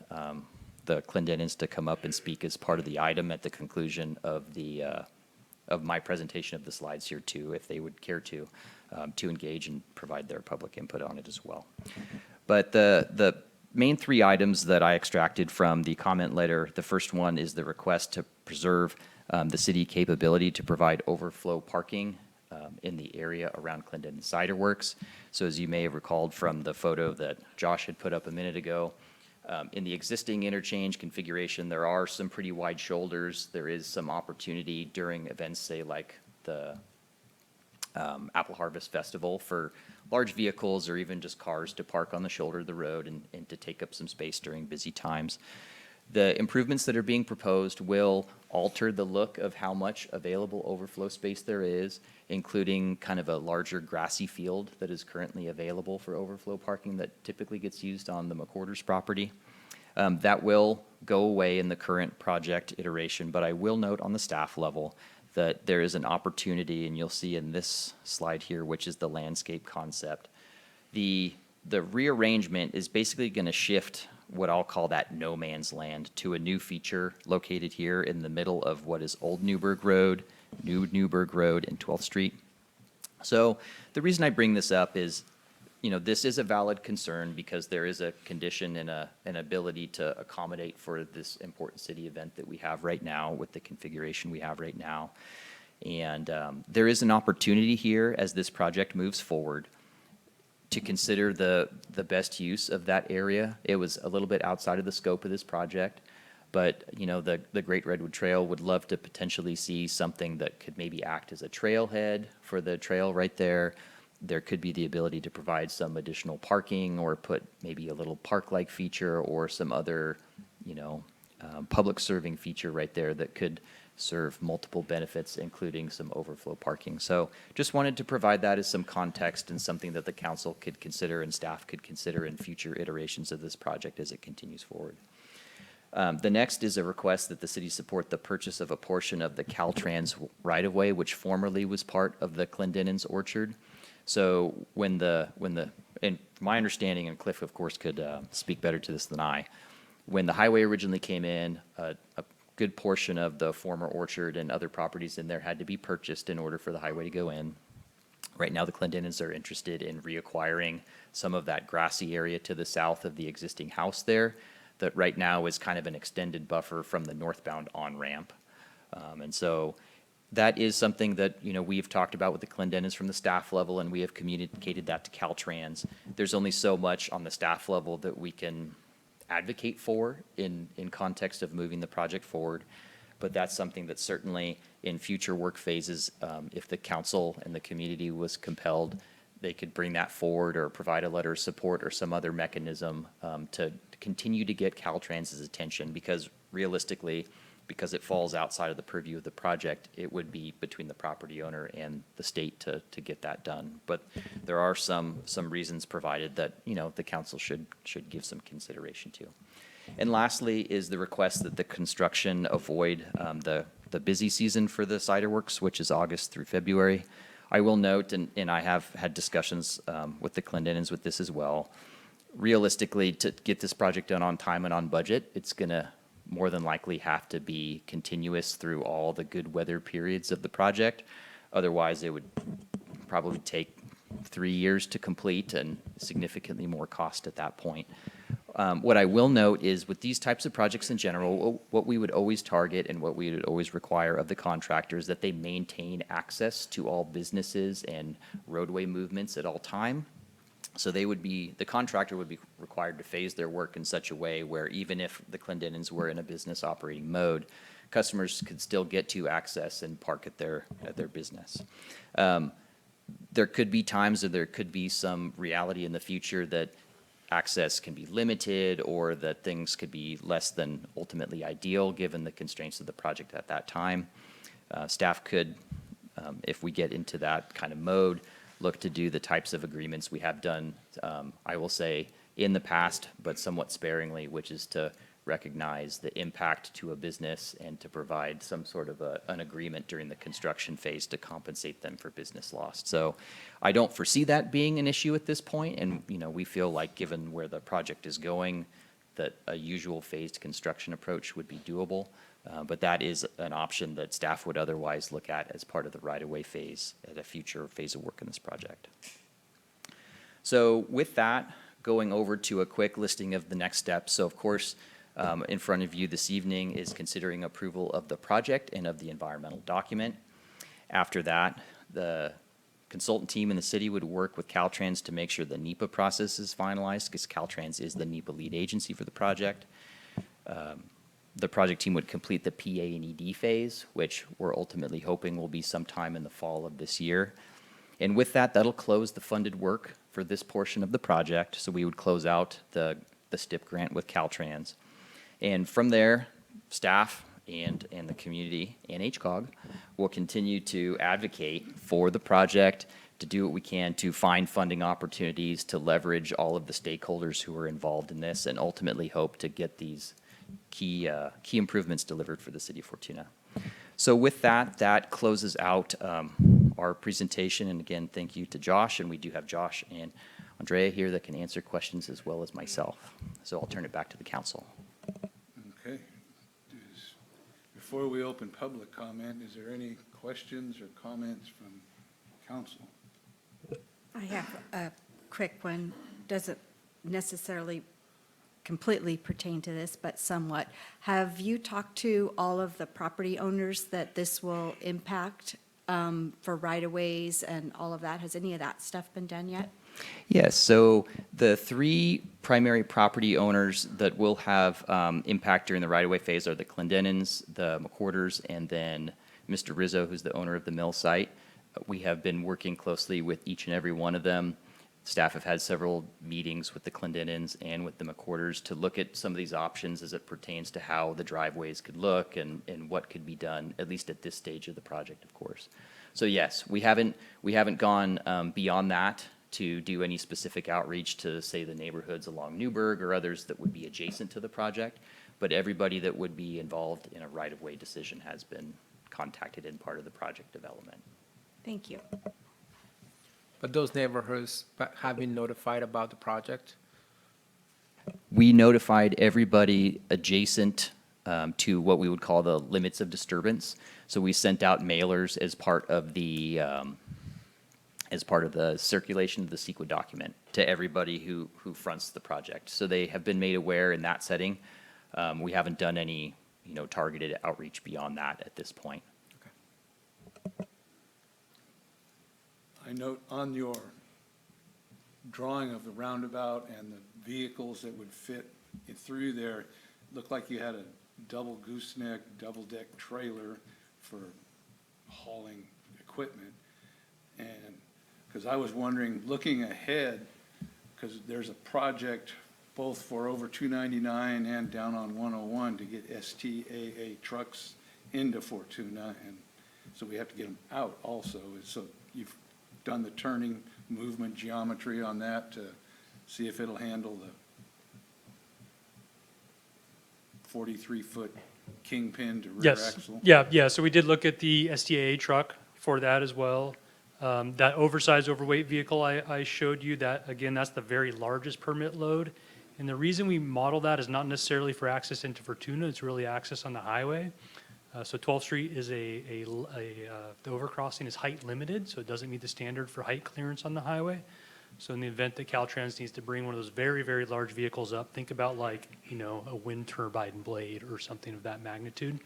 the Clendenins to come up and speak as part of the item at the conclusion of my presentation of the slides here too, if they would care to engage and provide their public input on it as well. But the main 3 items that I extracted from the comment letter, the first one is the request to preserve the city capability to provide overflow parking in the area around Clendenin Cider Works. So as you may have recalled from the photo that Josh had put up a minute ago, in the existing interchange configuration, there are some pretty wide shoulders. There is some opportunity during events, say like the Apple Harvest Festival, for large vehicles or even just cars to park on the shoulder of the road and to take up some space during busy times. The improvements that are being proposed will alter the look of how much available overflow space there is, including kind of a larger grassy field that is currently available for overflow parking that typically gets used on the McWhorter's property. That will go away in the current project iteration, but I will note on the staff level that there is an opportunity, and you'll see in this slide here, which is the landscape concept. The rearrangement is basically going to shift what I'll call that no man's land to a new feature located here in the middle of what is Old Newburgh Road, New Newburgh Road, and 12th Street. So the reason I bring this up is, this is a valid concern because there is a condition and an ability to accommodate for this important city event that we have right now with the configuration we have right now. And there is an opportunity here as this project moves forward to consider the best use of that area. It was a little bit outside of the scope of this project, but the Great Redwood Trail would love to potentially see something that could maybe act as a trailhead for the trail right there. There could be the ability to provide some additional parking or put maybe a little park-like feature or some other, public serving feature right there that could serve multiple benefits, including some overflow parking. So just wanted to provide that as some context and something that the council could consider and staff could consider in future iterations of this project as it continues forward. The next is a request that the city support the purchase of a portion of the Caltrans right-of-way, which formerly was part of the Clendenin's Orchard. So and my understanding, and Cliff, of course, could speak better to this than I, when the highway originally came in, a good portion of the former orchard and other properties in there had to be purchased in order for the highway to go in. Right now, the Clendenins are interested in reacquiring some of that grassy area to the south of the existing house there that right now is kind of an extended buffer from the northbound on-ramp. And so that is something that, we've talked about with the Clendenins from the staff level, and we have communicated that to Caltrans. There's only so much on the staff level that we can advocate for in context of moving the project forward. But that's something that certainly in future work phases, if the council and the community was compelled, they could bring that forward or provide a letter of support or some other mechanism to continue to get Caltrans's attention, because realistically, because it falls outside of the purview of the project, it would be between the property owner and the state to get that done. But there are some reasons provided that, the council should give some consideration to. And lastly is the request that the construction avoid the busy season for the cider works, which is August through February. I will note, and I have had discussions with the Clendenins with this as well, realistically, to get this project done on time and on budget, it's going to more than likely have to be continuous through all the good weather periods of the project. Otherwise, it would probably take 3 years to complete and significantly more cost at that point. What I will note is with these types of projects in general, what we would always target and what we would always require of the contractors that they maintain access to all businesses and roadway movements at all time. So the contractor would be required to phase their work in such a way where even if the Clendenins were in a business operating mode, customers could still get to access and park at their business. There could be times, or there could be some reality in the future that access can be limited or that things could be less than ultimately ideal given the constraints of the project at that time. Staff could, if we get into that kind of mode, look to do the types of agreements we have done, I will say, in the past, but somewhat sparingly, which is to recognize the impact to a business and to provide some sort of an agreement during the construction phase to compensate them for business lost. So I don't foresee that being an issue at this point, and we feel like given where the project is going, that a usual phased construction approach would be doable. But that is an option that staff would otherwise look at as part of the right-of-way phase at a future phase of work in this project. So with that, going over to a quick listing of the next steps. So of course, in front of you this evening is considering approval of the project and of the environmental document. After that, the consultant team in the city would work with Caltrans to make sure the NEPA process is finalized, because Caltrans is the NEPA lead agency for the project. The project team would complete the PA and ED phase, which we're ultimately hoping will be sometime in the fall of this year. And with that, that'll close the funded work for this portion of the project. So we would close out the STIP grant with Caltrans. And from there, staff and the community and HCOG will continue to advocate for the project, to do what we can to find funding opportunities, to leverage all of the stakeholders who are involved in this, and ultimately hope to get these key improvements delivered for the city of Fortuna. So with that, that closes out our presentation. And again, thank you to Josh. And we do have Josh and Andrea here that can answer questions as well as myself. So I'll turn it back to the council. Okay. Before we open public comment, is there any questions or comments from council? I have a quick one. Doesn't necessarily completely pertain to this, but somewhat. Have you talked to all of the property owners that this will impact for right-of-ways and all of that? Has any of that stuff been done yet? Yes, so the three primary property owners that will have impact during the right-of-way phase are the Clendenins, the McQuarters, and then Mr. Rizzo, who's the owner of the mill site. We have been working closely with each and every one of them. Staff have had several meetings with the Clendenins and with the McQuarters to look at some of these options as it pertains to how the driveways could look and what could be done, at least at this stage of the project, of course. So yes, we haven't gone beyond that to do any specific outreach to, say, the neighborhoods along Newburgh or others that would be adjacent to the project, but everybody that would be involved in a right-of-way decision has been contacted in part of the project development. Thank you. But those neighborhoods have been notified about the project? We notified everybody adjacent to what we would call the limits of disturbance. So we sent out mailers as part of the circulation of the CEQA document to everybody who fronts the project. So they have been made aware in that setting. We haven't done any, targeted outreach beyond that at this point. I note on your drawing of the roundabout and the vehicles that would fit through there, it looked like you had a double gooseneck, double-deck trailer for hauling equipment. And because I was wondering, looking ahead, because there's a project both for over 299 and down on 101 to get STAA trucks into Fortuna, and so we have to get them out also. So you've done the turning movement geometry on that to see if it'll handle the 43-foot kingpin to rear Yes. axle? Yeah. So we did look at the STAA truck for that as well. That oversized, overweight vehicle I showed you, that, again, that's the very largest permit load. And the reason we model that is not necessarily for access into Fortuna, it's really access on the highway. So 12th Street is the overcrossing is height limited, so it doesn't meet the standard for height clearance on the highway. So in the event that Caltrans needs to bring one of those very, very large vehicles up, think about like, a wind turbine blade or something of that magnitude,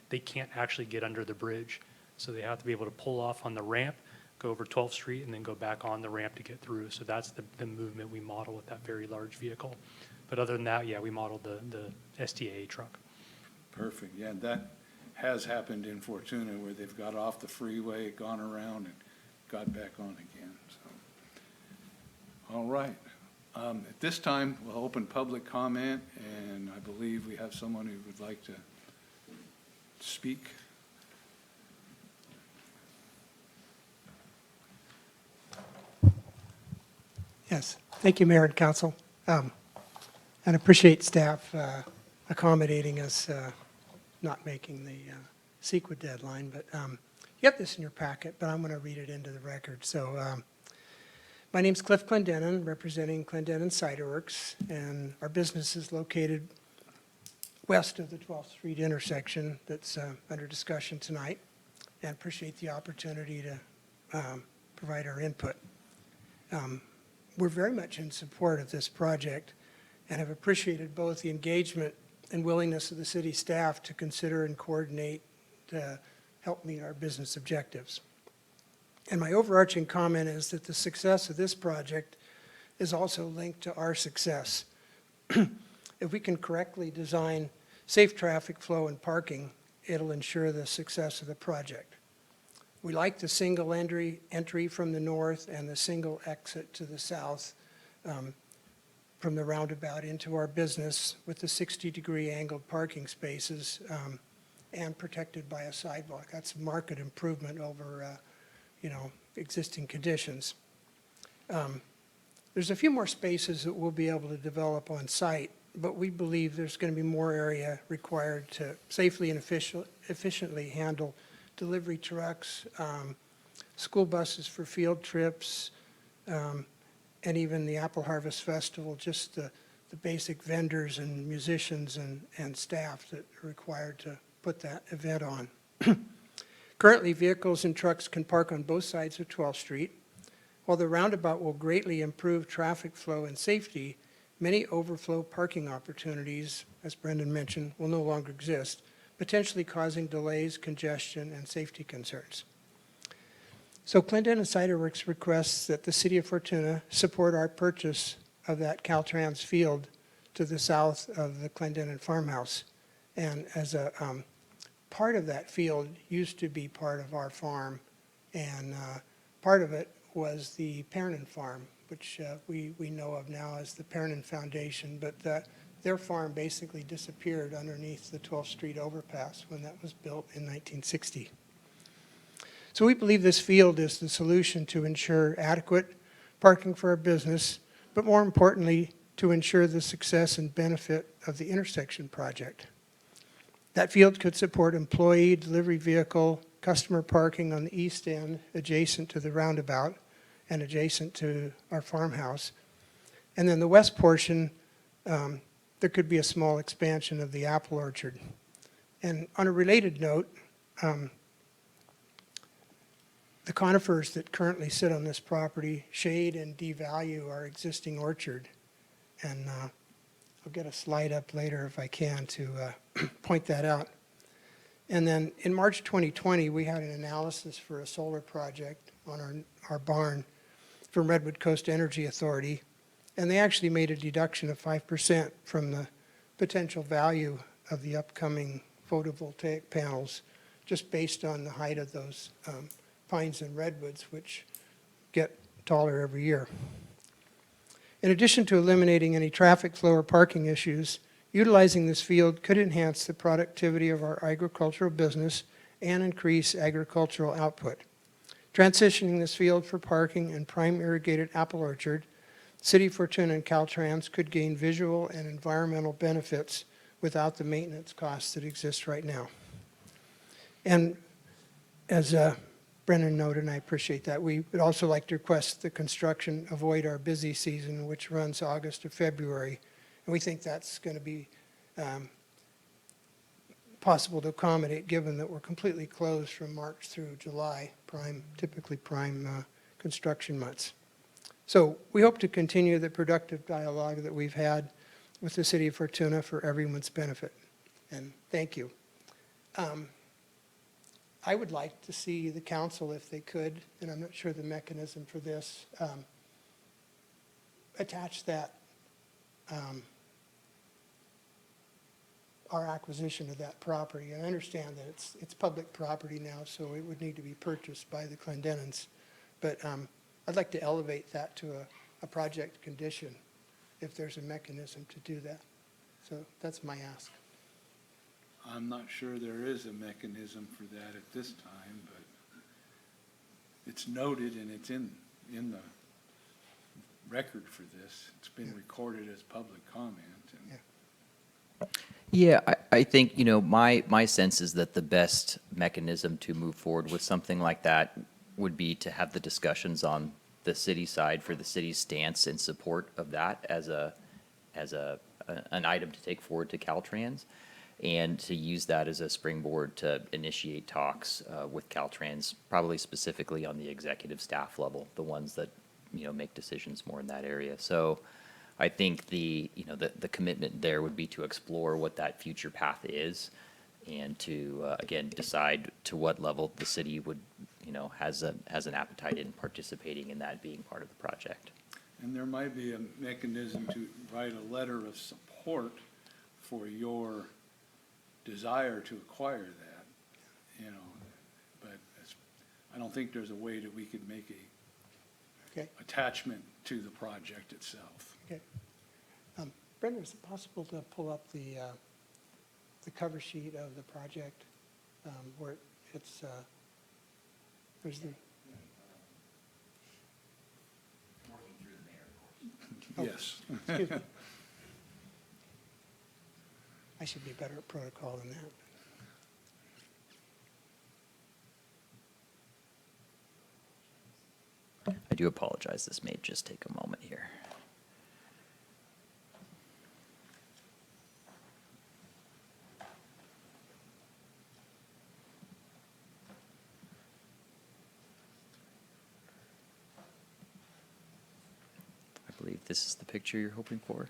they can't actually get under the bridge. So they have to be able to pull off on the ramp, go over 12th Street, and then go back on the ramp to get through. So that's the movement we model with that very large vehicle. But other than that, yeah, we modeled the STAA truck. Perfect, yeah, that has happened in Fortuna where they've got off the freeway, gone around, and got back on again, so. All right, at this time, we'll open public comment, and I believe we have someone who would like to speak. Yes, thank you, Mayor and Council. And appreciate staff accommodating us not making the CEQA deadline, but you have this in your packet, but I'm going to read it into the record. So my name's Cliff Clendenin, representing Clendenin Cider Works, and our business is located west of the 12th Street intersection that's under discussion tonight, and appreciate the opportunity to provide our input. We're very much in support of this project and have appreciated both the engagement and willingness of the city staff to consider and coordinate to help meet our business objectives. And my overarching comment is that the success of this project is also linked to our success. If we can correctly design safe traffic flow and parking, it'll ensure the success of the project. We like the single entry from the north and the single exit to the south from the roundabout into our business with the 60-degree angled parking spaces and protected by a sidewalk. That's a marked improvement over, existing conditions. There's a few more spaces that we'll be able to develop on site but we believe there's going to be more area required to safely and efficiently handle delivery trucks, school buses for field trips, and even the Apple Harvest Festival, just the basic vendors and musicians and staff that are required to put that event on. Currently, vehicles and trucks can park on both sides of 12th Street. While the roundabout will greatly improve traffic flow and safety, many overflow parking opportunities, as Brendan mentioned, will no longer exist, potentially causing delays, congestion, and safety concerns. So Clendenin Cider Works requests that the City of Fortuna support our purchase of that Caltrans field to the south of the Clendenin farmhouse. And as a part of that field used to be part of our farm, and part of it was the Pernin Farm, which we know of now as the Pernin Foundation, but their farm basically disappeared underneath the 12th Street overpass when that was built in 1960. So we believe this field is the solution to ensure adequate parking for our business, but more importantly, to ensure the success and benefit of the intersection project. That field could support employee, delivery vehicle, customer parking on the east end adjacent to the roundabout and adjacent to our farmhouse. And then the west portion, there could be a small expansion of the apple orchard. And on a related note, the conifers that currently sit on this property shade and devalue our existing orchard. And I'll get a slide up later if I can to point that out. And then in March 2020, we had an analysis for a solar project on our barn from Redwood Coast Energy Authority, and they actually made a deduction of 5% from the potential value of the upcoming photovoltaic panels, just based on the height of those pines and redwoods, which get taller every year. In addition to eliminating any traffic flow or parking issues, utilizing this field could enhance the productivity of our agricultural business and increase agricultural output. Transitioning this field for parking and prime irrigated apple orchard, City of Fortuna and Caltrans could gain visual and environmental benefits without the maintenance costs that exist right now. And as Brennan noted, and I appreciate that, we would also like to request the construction avoid our busy season, which runs August to February. And we think that's going to be possible to accommodate, given that we're completely closed from March through July, typically prime construction months. So we hope to continue the productive dialogue that we've had with the City of Fortuna for everyone's benefit. And thank you. I would like to see the council, if they could, and I'm not sure the mechanism for this, attach that our acquisition of that property. I understand that it's public property now, so it would need to be purchased by the Clendenins. But I'd like to elevate that to a project condition if there's a mechanism to do that. So that's my ask. I'm not sure there is a mechanism for that at this time, but it's noted and it's in the record for this. It's been recorded as public comment. And Yeah, I think, my sense is that the best mechanism to move forward with something like that would be to have the discussions on the city side for the city's stance in support of that as an item to take forward to Caltrans, and to use that as a springboard to initiate talks with Caltrans, probably specifically on the executive staff level, the ones that, make decisions more in that area. So I think the commitment there would be to explore what that future path is, and to, again, decide to what level the city would, has an appetite in participating in that being part of the project. And there might be a mechanism to write a letter of support for your desire to acquire that, but I don't think there's a way that we could make a attachment to the project itself. Okay. Brendan, is it possible to pull up the cover sheet of the project where it's, there's the... Yes. Excuse me. I should be better at protocol than that. I do apologize. This may just take a moment here. I believe this is the picture you're hoping for.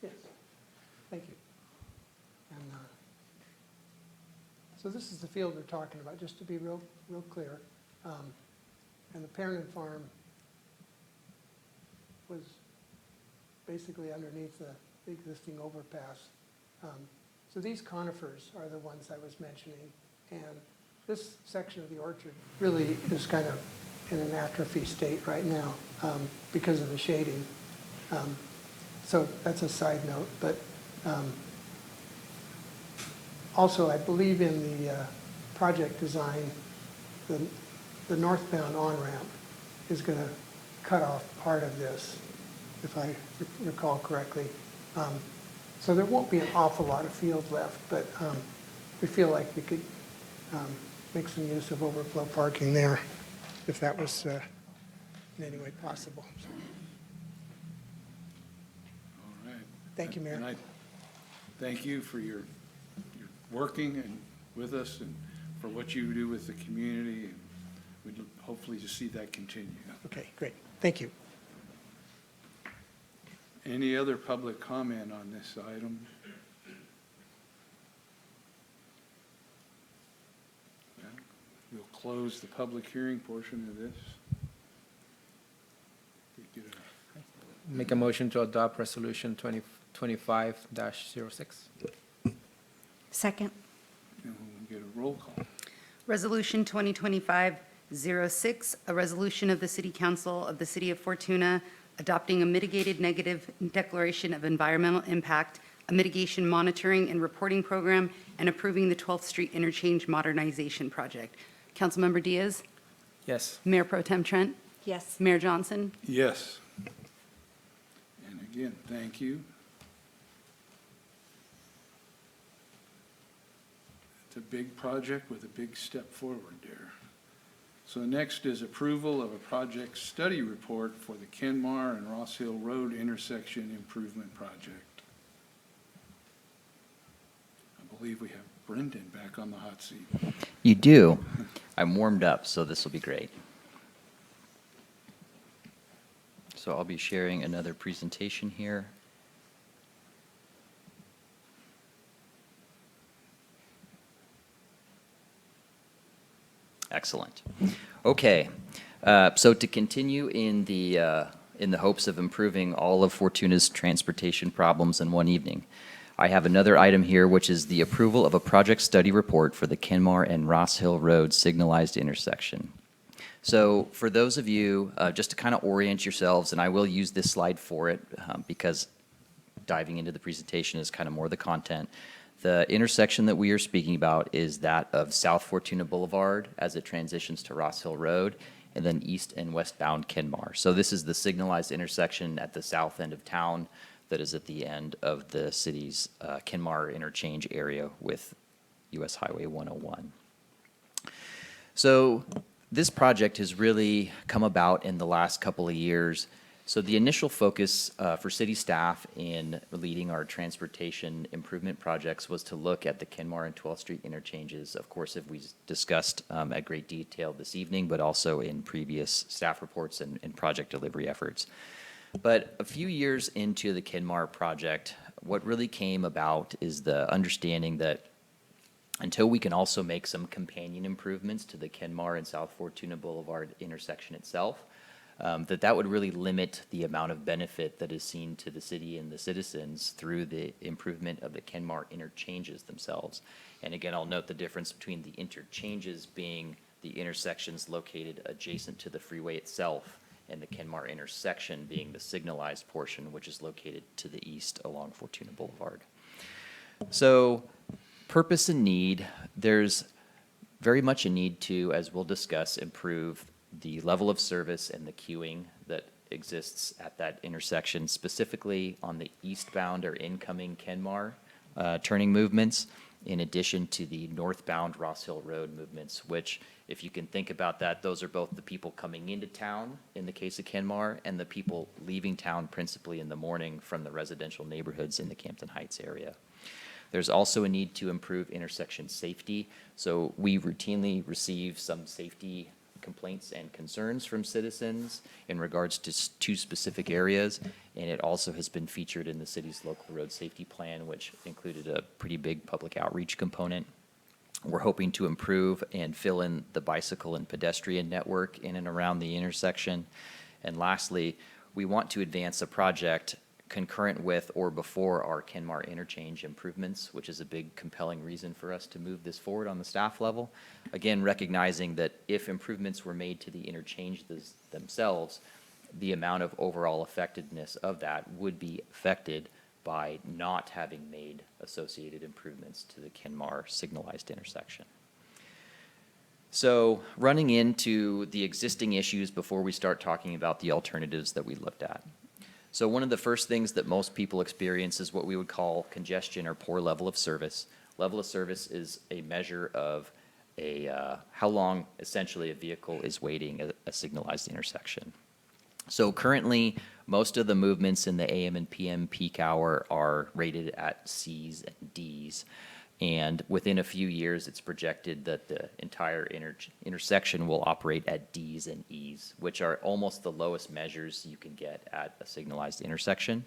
Yes, thank you. And so this is the field we're talking about, just to be real clear. And the Perrin Farm was basically underneath the existing overpass. So these conifers are the ones I was mentioning. And this section of the orchard really is kind of in an atrophy state right now because of the shading. So that's a side note, but also I believe in the project design, the northbound on-ramp is going to cut off part of this, if I recall correctly. So there won't be an awful lot of field left, but we feel like we could make some use of overflow parking there if that was in any way possible. So, All right. thank you, Mayor. And I thank you for your working and with us and for what you do with the community. And we'd hopefully to see that continue. Okay, great. Thank you. Any other public comment on this item? Well, we'll close the public hearing portion of this. We get a- Make a motion to adopt Resolution 2025-06. Second. and we'll get a roll call. Resolution 2025-06, a resolution of the City Council of the City of Fortuna adopting a mitigated negative declaration of environmental impact, a mitigation monitoring and reporting program, and approving the 12th Street Interchange Modernization Project. Councilmember Diaz, Yes. Mayor Pro Tem Trent, Yes. Mayor Johnson. Yes. And again, thank you. It's a big project with a big step forward there. So next is approval of a project study report for the Kenmar and Ross Hill Road intersection improvement project. I believe we have Brendan back on the hot seat. You do. I'm warmed up, so this will be great. So I'll be sharing another presentation here. Excellent. Okay, so to continue in the hopes of improving all of Fortuna's transportation problems in one evening, I have another item here, which is the approval of a project study report for the Kenmar and Ross Hill Road signalized intersection. So for those of you, just to kind of orient yourselves, and I will use this slide for it because diving into the presentation is kind of more the content. The intersection that we are speaking about is that of South Fortuna Boulevard as it transitions to Ross Hill Road, and then east and westbound Kenmar. So this is the signalized intersection at the south end of town that is at the end of the city's Kenmar interchange area with US Highway 101. So this project has really come about in the last couple of years. So the initial focus for city staff in leading our transportation improvement projects was to look at the Kenmar and 12th Street interchanges. Of course, as we discussed at great detail this evening, but also in previous staff reports and project delivery efforts. But a few years into the Kenmar project, what really came about is the understanding that until we can also make some companion improvements to the Kenmar and South Fortuna Boulevard intersection itself, that would really limit the amount of benefit that is seen to the city and the citizens through the improvement of the Kenmar interchanges themselves. And again, I'll note the difference between the interchanges being the intersections located adjacent to the freeway itself, and the Kenmar intersection being the signalized portion, which is located to the east along Fortuna Boulevard. So, purpose and need, there's very much a need to, as we'll discuss, improve the level of service and the queuing that exists at that intersection, specifically on the eastbound or incoming Kenmar turning movements, in addition to the northbound Ross Hill Road movements, which, if you can think about that, those are both the people coming into town in the case of Kenmar and the people leaving town principally in the morning from the residential neighborhoods in the Campton Heights area. There's also a need to improve intersection safety. So we routinely receive some safety complaints and concerns from citizens in regards to two specific areas, and it also has been featured in the city's local road safety plan, which included a pretty big public outreach component. We're hoping to improve and fill in the bicycle and pedestrian network in and around the intersection. And lastly, we want to advance a project concurrent with or before our Kenmar interchange improvements, which is a big compelling reason for us to move this forward on the staff level. Again, recognizing that if improvements were made to the interchanges themselves, the amount of overall effectiveness of that would be affected by not having made associated improvements to the Kenmar signalized intersection. So running into the existing issues before we start talking about the alternatives that we looked at. So one of the first things that most people experience is what we would call congestion or poor level of service. Level of service is a measure of how long essentially a vehicle is waiting at a signalized intersection. So currently, most of the movements in the AM and PM peak hour are rated at Cs and Ds. And within a few years, it's projected that the entire intersection will operate at Ds and Es, which are almost the lowest measures you can get at a signalized intersection.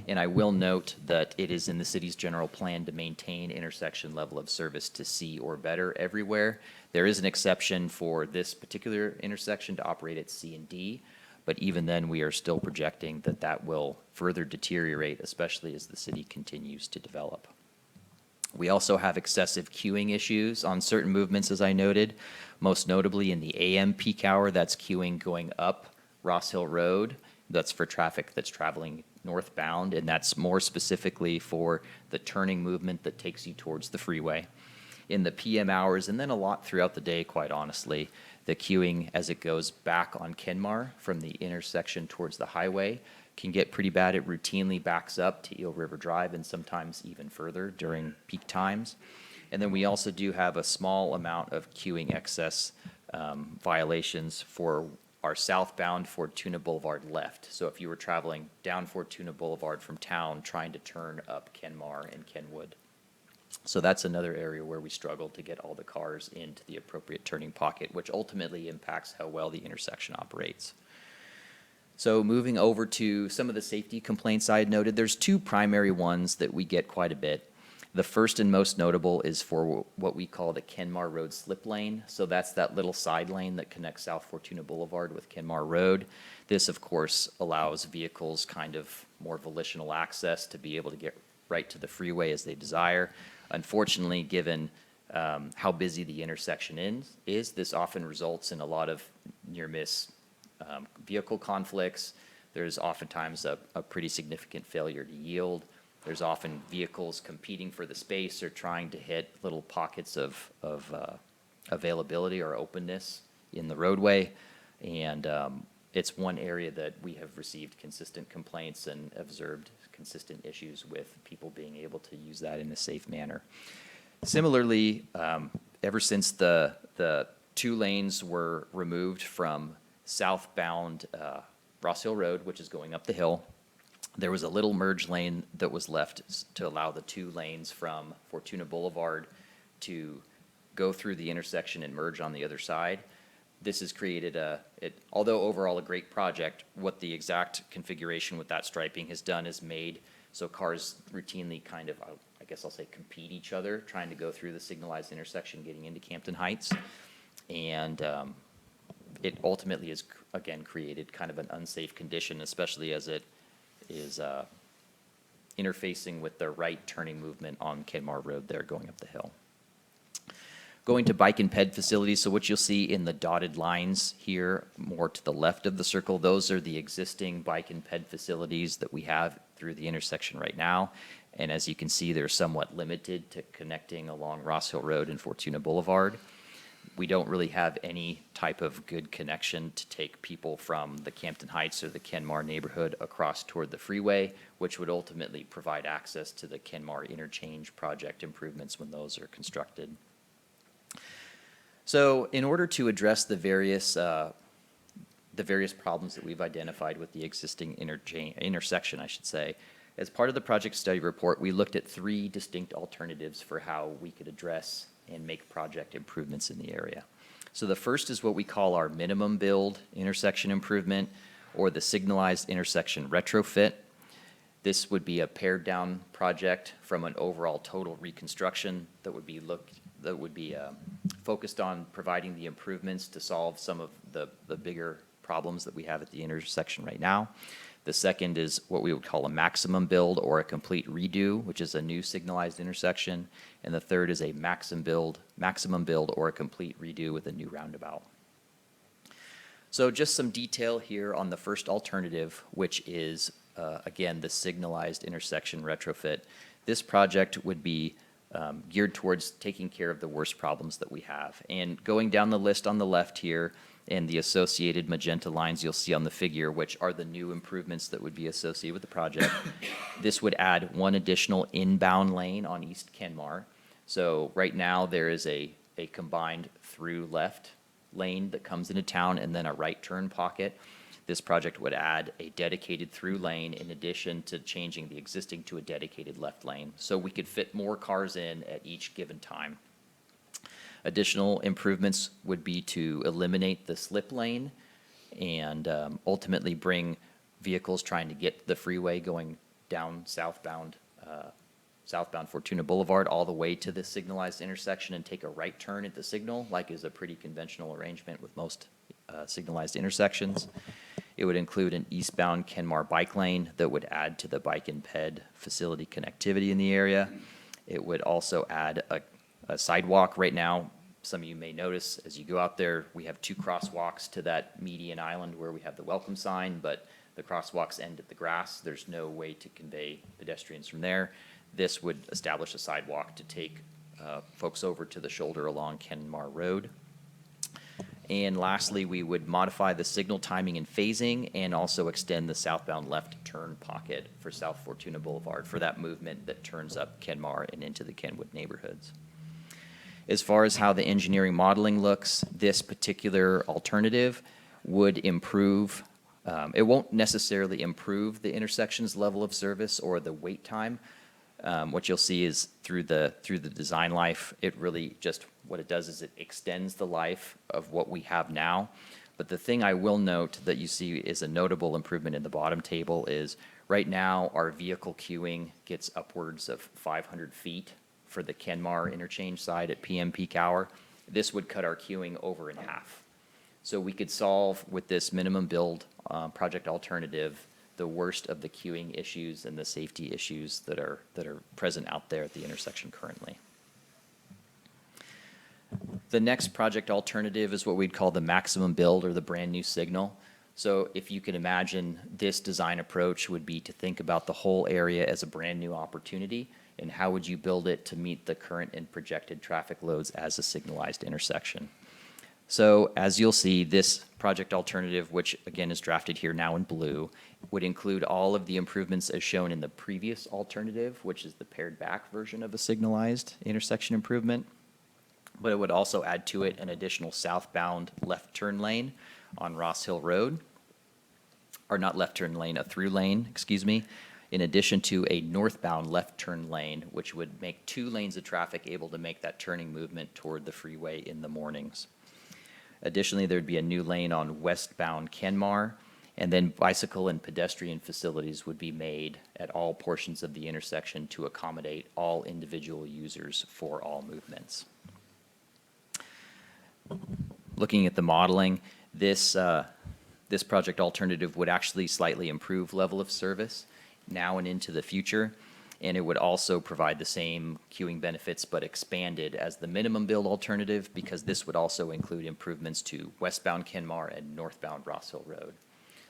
And I will note that it is in the city's general plan to maintain intersection level of service to C or better everywhere. There is an exception for this particular intersection to operate at C and D, but even then, we are still projecting that that will further deteriorate, especially as the city continues to develop. We also have excessive queuing issues on certain movements, as I noted, most notably in the AM peak hour. That's queuing going up Ross Hill Road. That's for traffic that's traveling northbound, and that's more specifically for the turning movement that takes you towards the freeway. In the PM hours, and then a lot throughout the day, quite honestly, the queuing as it goes back on Kenmar from the intersection towards the highway can get pretty bad. It routinely backs up to Eel River Drive and sometimes even further during peak times. And then we also do have a small amount of queuing excess violations for our southbound Fortuna Boulevard left. So if you were traveling down Fortuna Boulevard from town trying to turn up Kenmar and Kenwood. So that's another area where we struggle to get all the cars into the appropriate turning pocket, which ultimately impacts how well the intersection operates. So moving over to some of the safety complaints I had noted, there's two primary ones that we get quite a bit. The first and most notable is for what we call the Kenmar Road slip lane. So that's that little side lane that connects South Fortuna Boulevard with Kenmar Road. This, of course, allows vehicles kind of more volitional access to be able to get right to the freeway as they desire. Unfortunately, given how busy the intersection is, this often results in a lot of near-miss vehicle conflicts. There's oftentimes a pretty significant failure to yield. There's often vehicles competing for the space or trying to hit little pockets of availability or openness in the roadway. And it's one area that we have received consistent complaints and observed consistent issues with people being able to use that in a safe manner. Similarly, ever since the two lanes were removed from southbound Ross Hill Road, which is going up the hill, there was a little merge lane that was left to allow the two lanes from Fortuna Boulevard to go through the intersection and merge on the other side. This has created although overall a great project, what the exact configuration with that striping has done is made so cars routinely kind of, I guess I'll say, compete each other, trying to go through the signalized intersection getting into Campton Heights. And it ultimately has, again, created kind of an unsafe condition, especially as it is interfacing with the right turning movement on Kenmar Road there going up the hill. Going to bike and ped facilities, so what you'll see in the dotted lines here, more to the left of the circle, those are the existing bike and ped facilities that we have through the intersection right now. And as you can see, they're somewhat limited to connecting along Ross Hill Road and Fortuna Boulevard. We don't really have any type of good connection to take people from the Campton Heights or the Kenmar neighborhood across toward the freeway, which would ultimately provide access to the Kenmar interchange project improvements when those are constructed. So in order to address the various problems that we've identified with the existing intersection, I should say, as part of the project study report, we looked at 3 distinct alternatives for how we could address and make project improvements in the area. So the first is what we call our minimum build intersection improvement, or the signalized intersection retrofit. This would be a pared down project from an overall total reconstruction that would be focused on providing the improvements to solve some of the bigger problems that we have at the intersection right now. The second is what we would call a maximum build or a complete redo, which is a new signalized intersection. And the third is a maximum build or a complete redo with a new roundabout. So just some detail here on the first alternative, which is, again, the signalized intersection retrofit. This project would be geared towards taking care of the worst problems that we have. And going down the list on the left here, and the associated magenta lines you'll see on the figure, which are the new improvements that would be associated with the project. This would add 1 additional inbound lane on East Kenmar. So right now, there is a combined through left lane that comes into town and then a right turn pocket. This project would add a dedicated through lane in addition to changing the existing to a dedicated left lane. So we could fit more cars in at each given time. Additional improvements would be to eliminate the slip lane and ultimately bring vehicles trying to get the freeway going down southbound Fortuna Boulevard all the way to the signalized intersection and take a right turn at the signal, like is a pretty conventional arrangement with most signalized intersections. It would include an eastbound Kenmar bike lane that would add to the bike and ped facility connectivity in the area. It would also add a sidewalk. Right now, some of you may notice as you go out there, we have 2 crosswalks to that median island where we have the welcome sign, but the crosswalks end at the grass. There's no way to convey pedestrians from there. This would establish a sidewalk to take folks over to the shoulder along Kenmar Road. And lastly, we would modify the signal timing and phasing and also extend the southbound left turn pocket for South Fortuna Boulevard for that movement that turns up Kenmar and into the Kenwood neighborhoods. As far as how the engineering modeling looks, this particular alternative would improve. It won't necessarily improve the intersection's level of service or the wait time. What you'll see is through the design life, it really just, what it does is it extends the life of what we have now. But the thing I will note that you see is a notable improvement in the bottom table is right now our vehicle queuing gets upwards of 500 feet for the Kenmar interchange side at PM peak hour. This would cut our queuing over in half. So we could solve with this minimum build project alternative the worst of the queuing issues and the safety issues that are present out there at the intersection currently. The next project alternative is what we'd call the maximum build or the brand new signal. So if you can imagine, this design approach would be to think about the whole area as a brand new opportunity and how would you build it to meet the current and projected traffic loads as a signalized intersection. So as you'll see, this project alternative, which again is drafted here now in blue, would include all of the improvements as shown in the previous alternative, which is the pared back version of a signalized intersection improvement. But it would also add to it an additional southbound left turn lane on Ross Hill Road, or not left turn lane, a through lane, excuse me, in addition to a northbound left turn lane, which would make 2 lanes of traffic able to make that turning movement toward the freeway in the mornings. Additionally, there'd be a new lane on westbound Kenmar, and then bicycle and pedestrian facilities would be made at all portions of the intersection to accommodate all individual users for all movements. Looking at the modeling, this project alternative would actually slightly improve level of service now and into the future, and it would also provide the same queuing benefits but expanded as the minimum build alternative, because this would also include improvements to westbound Kenmar and northbound Ross Hill Road.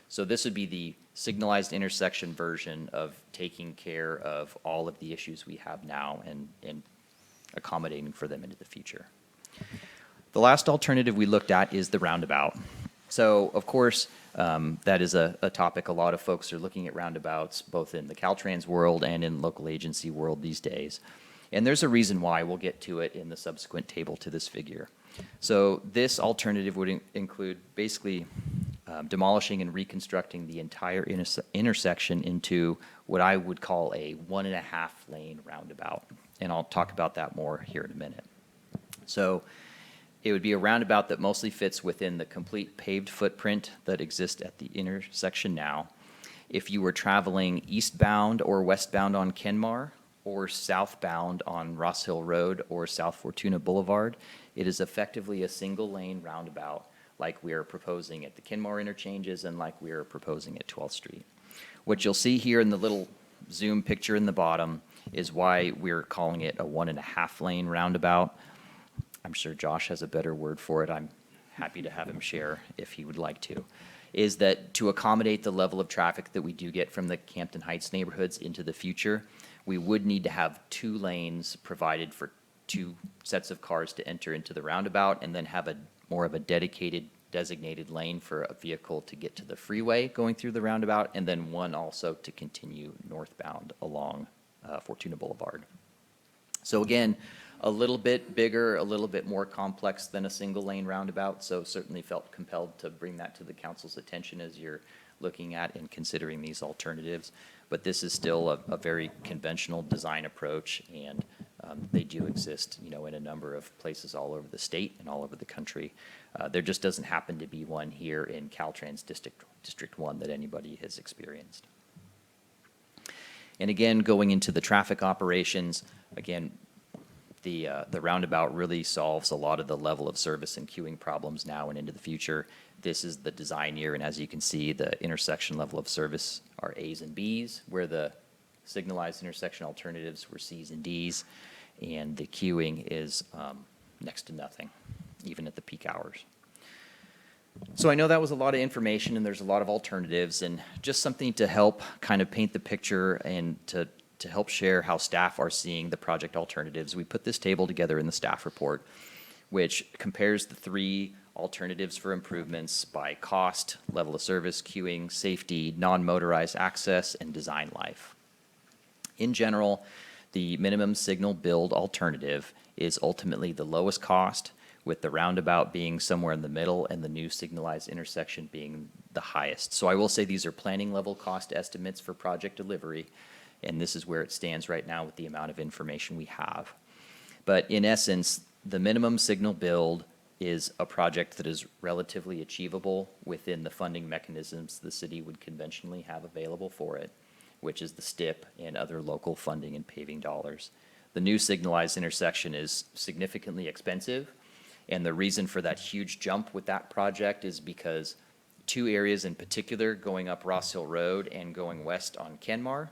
So this would be the signalized intersection version of taking care of all of the issues we have now and accommodating for them into the future. The last alternative we looked at is the roundabout. So, of course, that is a topic a lot of folks are looking at roundabouts, both in the Caltrans world and in local agency world these days. And there's a reason why. We'll get to it in the subsequent table to this figure. So this alternative would include basically demolishing and reconstructing the entire intersection into what I would call a 1.5 lane roundabout. And I'll talk about that more here in a minute. So it would be a roundabout that mostly fits within the complete paved footprint that exists at the intersection now. If you were traveling eastbound or westbound on Kenmar, or southbound on Ross Hill Road or South Fortuna Boulevard, it is effectively a single-lane roundabout like we are proposing at the Kenmar interchanges and like we are proposing at 12th Street. What you'll see here in the little zoom picture in the bottom is why we're calling it a 1.5 lane roundabout. I'm sure Josh has a better word for it. I'm happy to have him share if he would like to. Is that to accommodate the level of traffic that we do get from the Campton Heights neighborhoods into the future, we would need to have 2 lanes provided for 2 sets of cars to enter into the roundabout, and then have more of a dedicated, designated lane for a vehicle to get to the freeway going through the roundabout, and then one also to continue northbound along Fortuna Boulevard. So again, a little bit bigger, a little bit more complex than a single lane roundabout, so certainly felt compelled to bring that to the council's attention as you're looking at and considering these alternatives. But this is still a very conventional design approach, and they do exist, in a number of places all over the state and all over the country. There just doesn't happen to be one here in Caltrans District 1 that anybody has experienced. And again, going into the traffic operations, again, the roundabout really solves a lot of the level of service and queuing problems now and into the future. This is the design year, and as you can see, the intersection level of service are A's and B's, where the signalized intersection alternatives were C's and D's, and the queuing is next to nothing, even at the peak hours. So I know that was a lot of information, and there's a lot of alternatives, and just something to help kind of paint the picture and to help share how staff are seeing the project alternatives. We put this table together in the staff report, which compares the 3 alternatives for improvements by cost, level of service, queuing, safety, non-motorized access, and design life. In general, the minimum signal build alternative is ultimately the lowest cost, with the roundabout being somewhere in the middle and the new signalized intersection being the highest. So I will say these are planning level cost estimates for project delivery, and this is where it stands right now with the amount of information we have. But in essence, the minimum signal build is a project that is relatively achievable within the funding mechanisms the city would conventionally have available for it, which is the STIP and other local funding and paving dollars. The new signalized intersection is significantly expensive, and the reason for that huge jump with that project is because 2 areas in particular, going up Ross Hill Road and going west on Kenmar,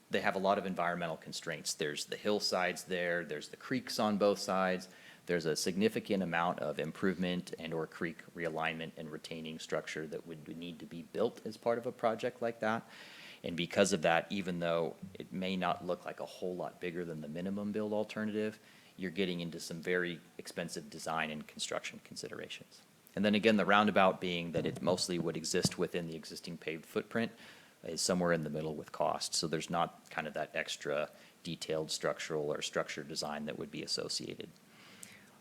they have a lot of environmental constraints. There's the hillsides there's the creeks on both sides. There's a significant amount of improvement and or creek realignment and retaining structure that would need to be built as part of a project like that. And because of that, even though it may not look like a whole lot bigger than the minimum build alternative, you're getting into some very expensive design and construction considerations. And then again, the roundabout being that it mostly would exist within the existing paved footprint is somewhere in the middle with cost. So there's not kind of that extra detailed structural or structure design that would be associated.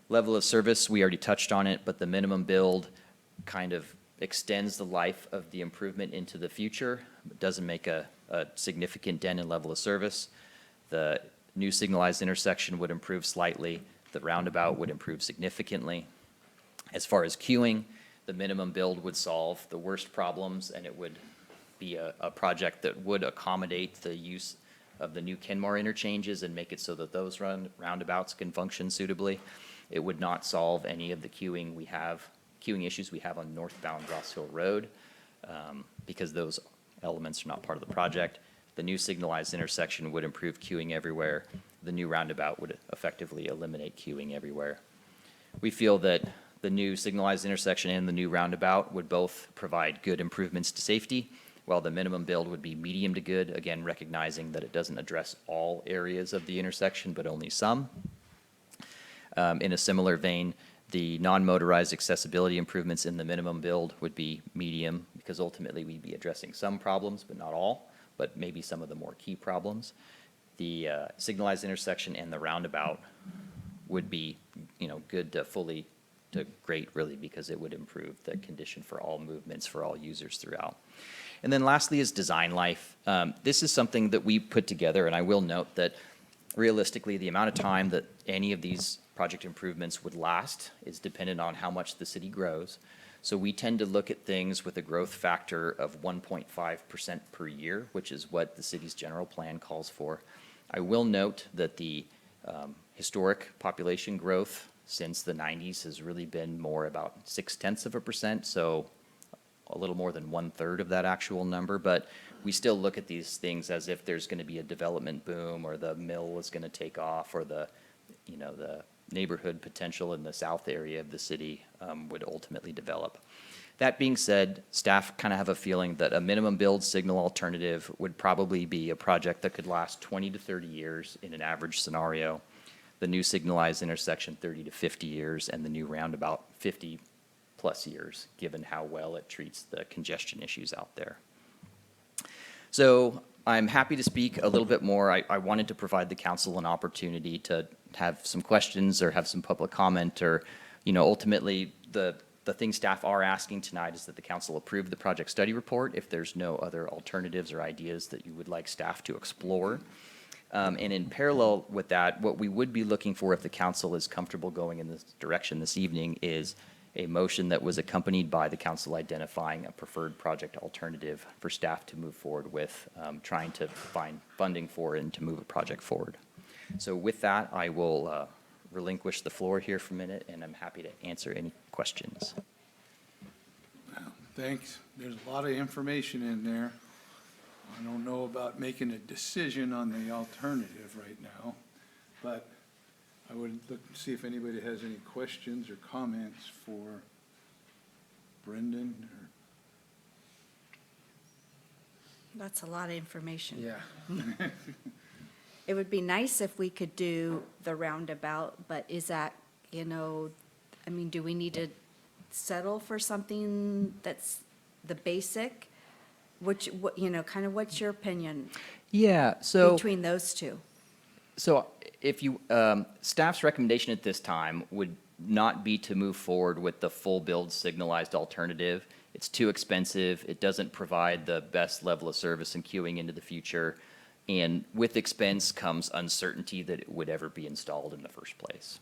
Level of service, we already touched on it, but the minimum build kind of extends the life of the improvement into the future. It doesn't make a significant dent in level of service. The new signalized intersection would improve slightly. The roundabout would improve significantly. As far as queuing, the minimum build would solve the worst problems, and it would be a project that would accommodate the use of the new Kenmar interchanges and make it so that those roundabouts can function suitably. It would not solve any of the queuing issues we have on northbound Ross Hill Road, because those elements are not part of the project. The new signalized intersection would improve queuing everywhere. The new roundabout would effectively eliminate queuing everywhere. We feel that the new signalized intersection and the new roundabout would both provide good improvements to safety, while the minimum build would be medium to good, again, recognizing that it doesn't address all areas of the intersection, but only some. In a similar vein, the non-motorized accessibility improvements in the minimum build would be medium, because ultimately we'd be addressing some problems, but not all, but maybe some of the more key problems. The signalized intersection and the roundabout would be, good to great, really, because it would improve the condition for all movements, for all users throughout. And then lastly is design life. This is something that we put together, and I will note that realistically, the amount of time that any of these project improvements would last is dependent on how much the city grows. So we tend to look at things with a growth factor of 1.5% per year, which is what the city's general plan calls for. I will note that the historic population growth since the 90s has really been more about 0.6%, so a little more than 1/3 of that actual number. But we still look at these things as if there's going to be a development boom, or the mill is going to take off, or the neighborhood potential in the south area of the city would ultimately develop. That being said, staff kind of have a feeling that a minimum build signal alternative would probably be a project that could last 20 to 30 years in an average scenario. The new signalized intersection, 30 to 50 years, and the new roundabout, 50+ years, given how well it treats the congestion issues out there. So I'm happy to speak a little bit more. I wanted to provide the council an opportunity to have some questions or have some public comment, or, ultimately the thing staff are asking tonight is that the council approve the project study report if there's no other alternatives or ideas that you would like staff to explore. And in parallel with that, what we would be looking for, if the council is comfortable going in this direction this evening, is a motion that was accompanied by the council identifying a preferred project alternative for staff to move forward with, trying to find funding for and to move a project forward. So with that, I will relinquish the floor here for a minute, and I'm happy to answer any questions. Well, thanks. There's a lot of information in there. I don't know about making a decision on the alternative right now, but I would look to see if anybody has any questions or comments for Brendan or. That's a lot of information. Yeah. It would be nice if we could do the roundabout, but is that, do we need to settle for something that's the basic? What's your opinion Yeah, so. between those two? So if you, staff's recommendation at this time would not be to move forward with the full build signalized alternative. It's too expensive. It doesn't provide the best level of service and queuing into the future. And with expense comes uncertainty that it would ever be installed in the first place.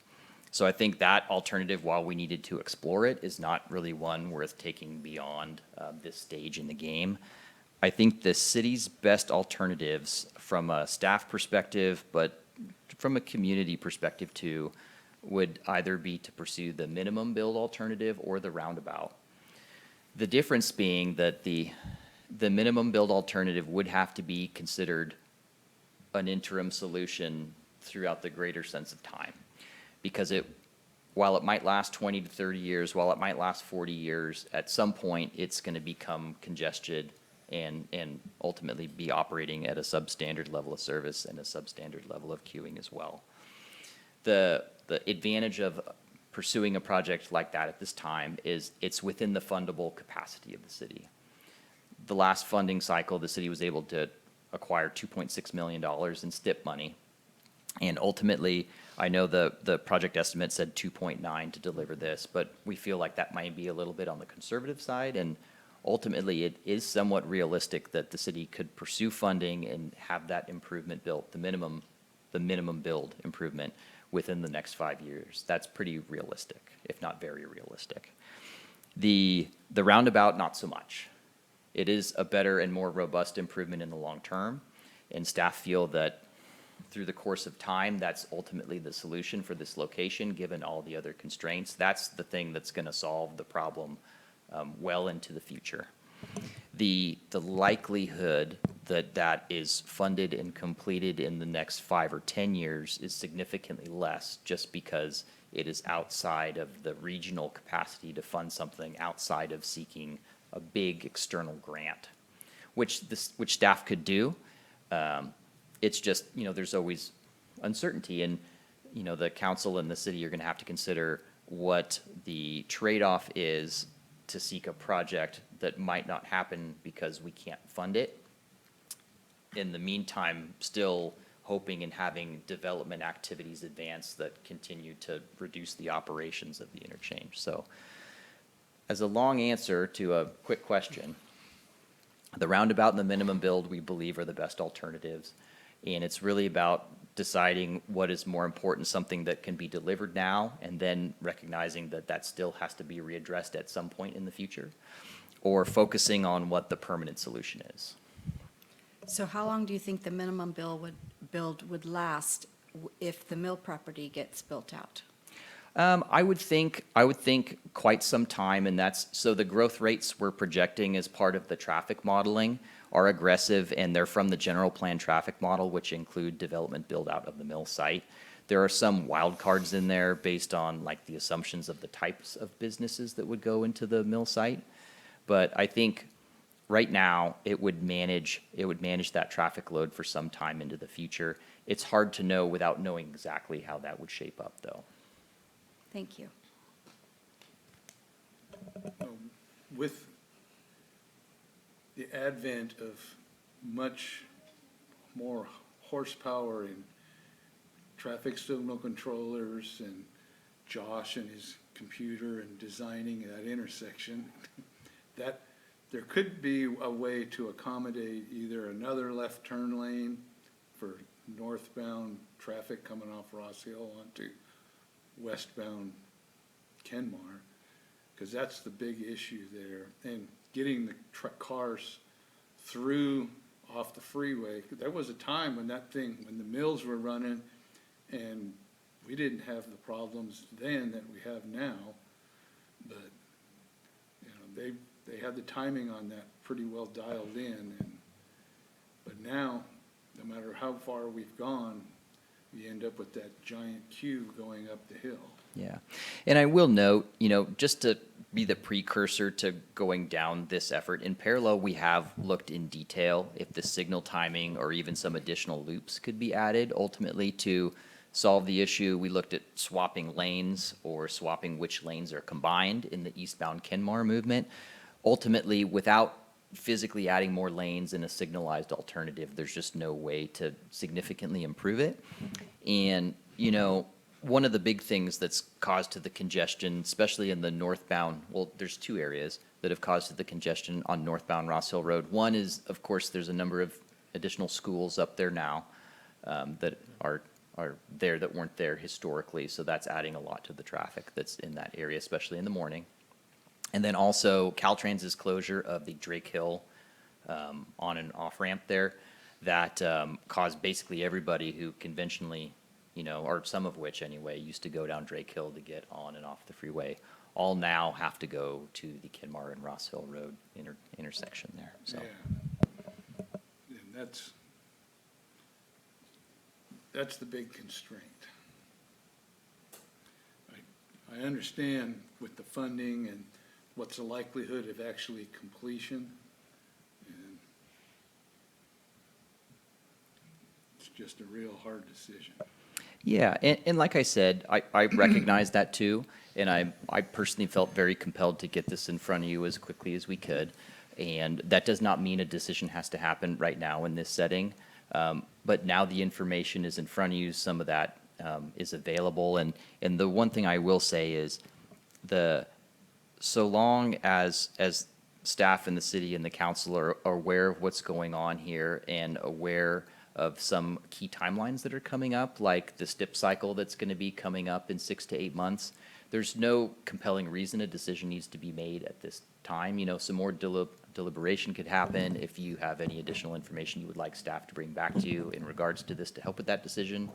So I think that alternative, while we needed to explore it, is not really one worth taking beyond this stage in the game. I think the city's best alternatives from a staff perspective, but from a community perspective too, would either be to pursue the minimum build alternative or the roundabout. The difference being that the minimum build alternative would have to be considered an interim solution throughout the greater sense of time. Because while it might last 20 to 30 years, while it might last 40 years, at some point it's going to become congested and ultimately be operating at a substandard level of service and a substandard level of queuing as well. The advantage of pursuing a project like that at this time is it's within the fundable capacity of the city. The last funding cycle, the city was able to acquire $2.6 million in STIP money. And ultimately, I know the project estimate said 2.9 to deliver this, but we feel like that might be a little bit on the conservative side. And ultimately, it is somewhat realistic that the city could pursue funding and have that improvement built, the minimum build improvement, within the next 5 years. That's pretty realistic, if not very realistic. The roundabout, not so much. It is a better and more robust improvement in the long term, and staff feel that through the course of time, that's ultimately the solution for this location, given all the other constraints. That's the thing that's going to solve the problem well into the future. The likelihood that that is funded and completed in the next 5 or 10 years is significantly less, just because it is outside of the regional capacity to fund something outside of seeking a big external grant, which staff could do. It's just, there's always uncertainty. And, the council and the city are going to have to consider what the trade-off is to seek a project that might not happen because we can't fund it. In the meantime, still hoping and having development activities advance that continue to reduce the operations of the interchange. So as a long answer to a quick question, the roundabout and the minimum build, we believe, are the best alternatives. And it's really about deciding what is more important, something that can be delivered now, and then recognizing that that still has to be readdressed at some point in the future, or focusing on what the permanent solution is. So how long do you think the minimum build would last if the mill property gets built out? I would think quite some time, and so the growth rates we're projecting as part of the traffic modeling are aggressive, and they're from the general plan traffic model, which include development build-out of the mill site. There are some wild cards in there based on like the assumptions of the types of businesses that would go into the mill site. But I think right now it would manage that traffic load for some time into the future. It's hard to know without knowing exactly how that would shape up, though. Thank you. With the advent of much more horsepower in traffic signal controllers and Josh and his computer and designing that intersection, that there could be a way to accommodate either another left turn lane for northbound traffic coming off Ross Hill onto westbound Kenmar, because that's the big issue there. And getting the cars through off the freeway. There was a time when when the mills were running, and we didn't have the problems then that we have now. But they had the timing on that pretty well dialed in. But now, no matter how far we've gone, you end up with that giant queue going up the hill. Yeah. And I will note, just to be the precursor to going down this effort, in parallel, we have looked in detail if the signal timing or even some additional loops could be added ultimately to solve the issue. We looked at swapping lanes or swapping which lanes are combined in the eastbound Kenmar movement. Ultimately, without physically adding more lanes in a signalized alternative, there's just no way to significantly improve it. And, one of the big things that's caused to the congestion, especially in the northbound, well, there's two areas that have caused to the congestion on northbound Ross Hill Road. One is, of course, there's a number of additional schools up there now that are there that weren't there historically, so that's adding a lot to the traffic that's in that area, especially in the morning. And then also Caltrans's closure of the Drake Hill on and off ramp there, that caused basically everybody who conventionally, or some of which anyway, used to go down Drake Hill to get on and off the freeway, all now have to go to the Kenmar and Ross Hill Road intersection there. So. Yeah. And that's the big constraint. I understand with the funding and what's the likelihood of actually completion, and it's just a real hard decision. Yeah, and like I said, I recognize that too, and I personally felt very compelled to get this in front of you as quickly as we could, and that does not mean a decision has to happen right now in this setting, but now the information is in front of you, some of that is available, and the one thing I will say is so long as staff in the city and the council are aware of what's going on here and aware of some key timelines that are coming up, like the STIP cycle that's going to be coming up in 6 to 8 months, there's no compelling reason a decision needs to be made at this time. Some more deliberation could happen. If you have any additional information you would like staff to bring back to you in regards to this to help with that decision,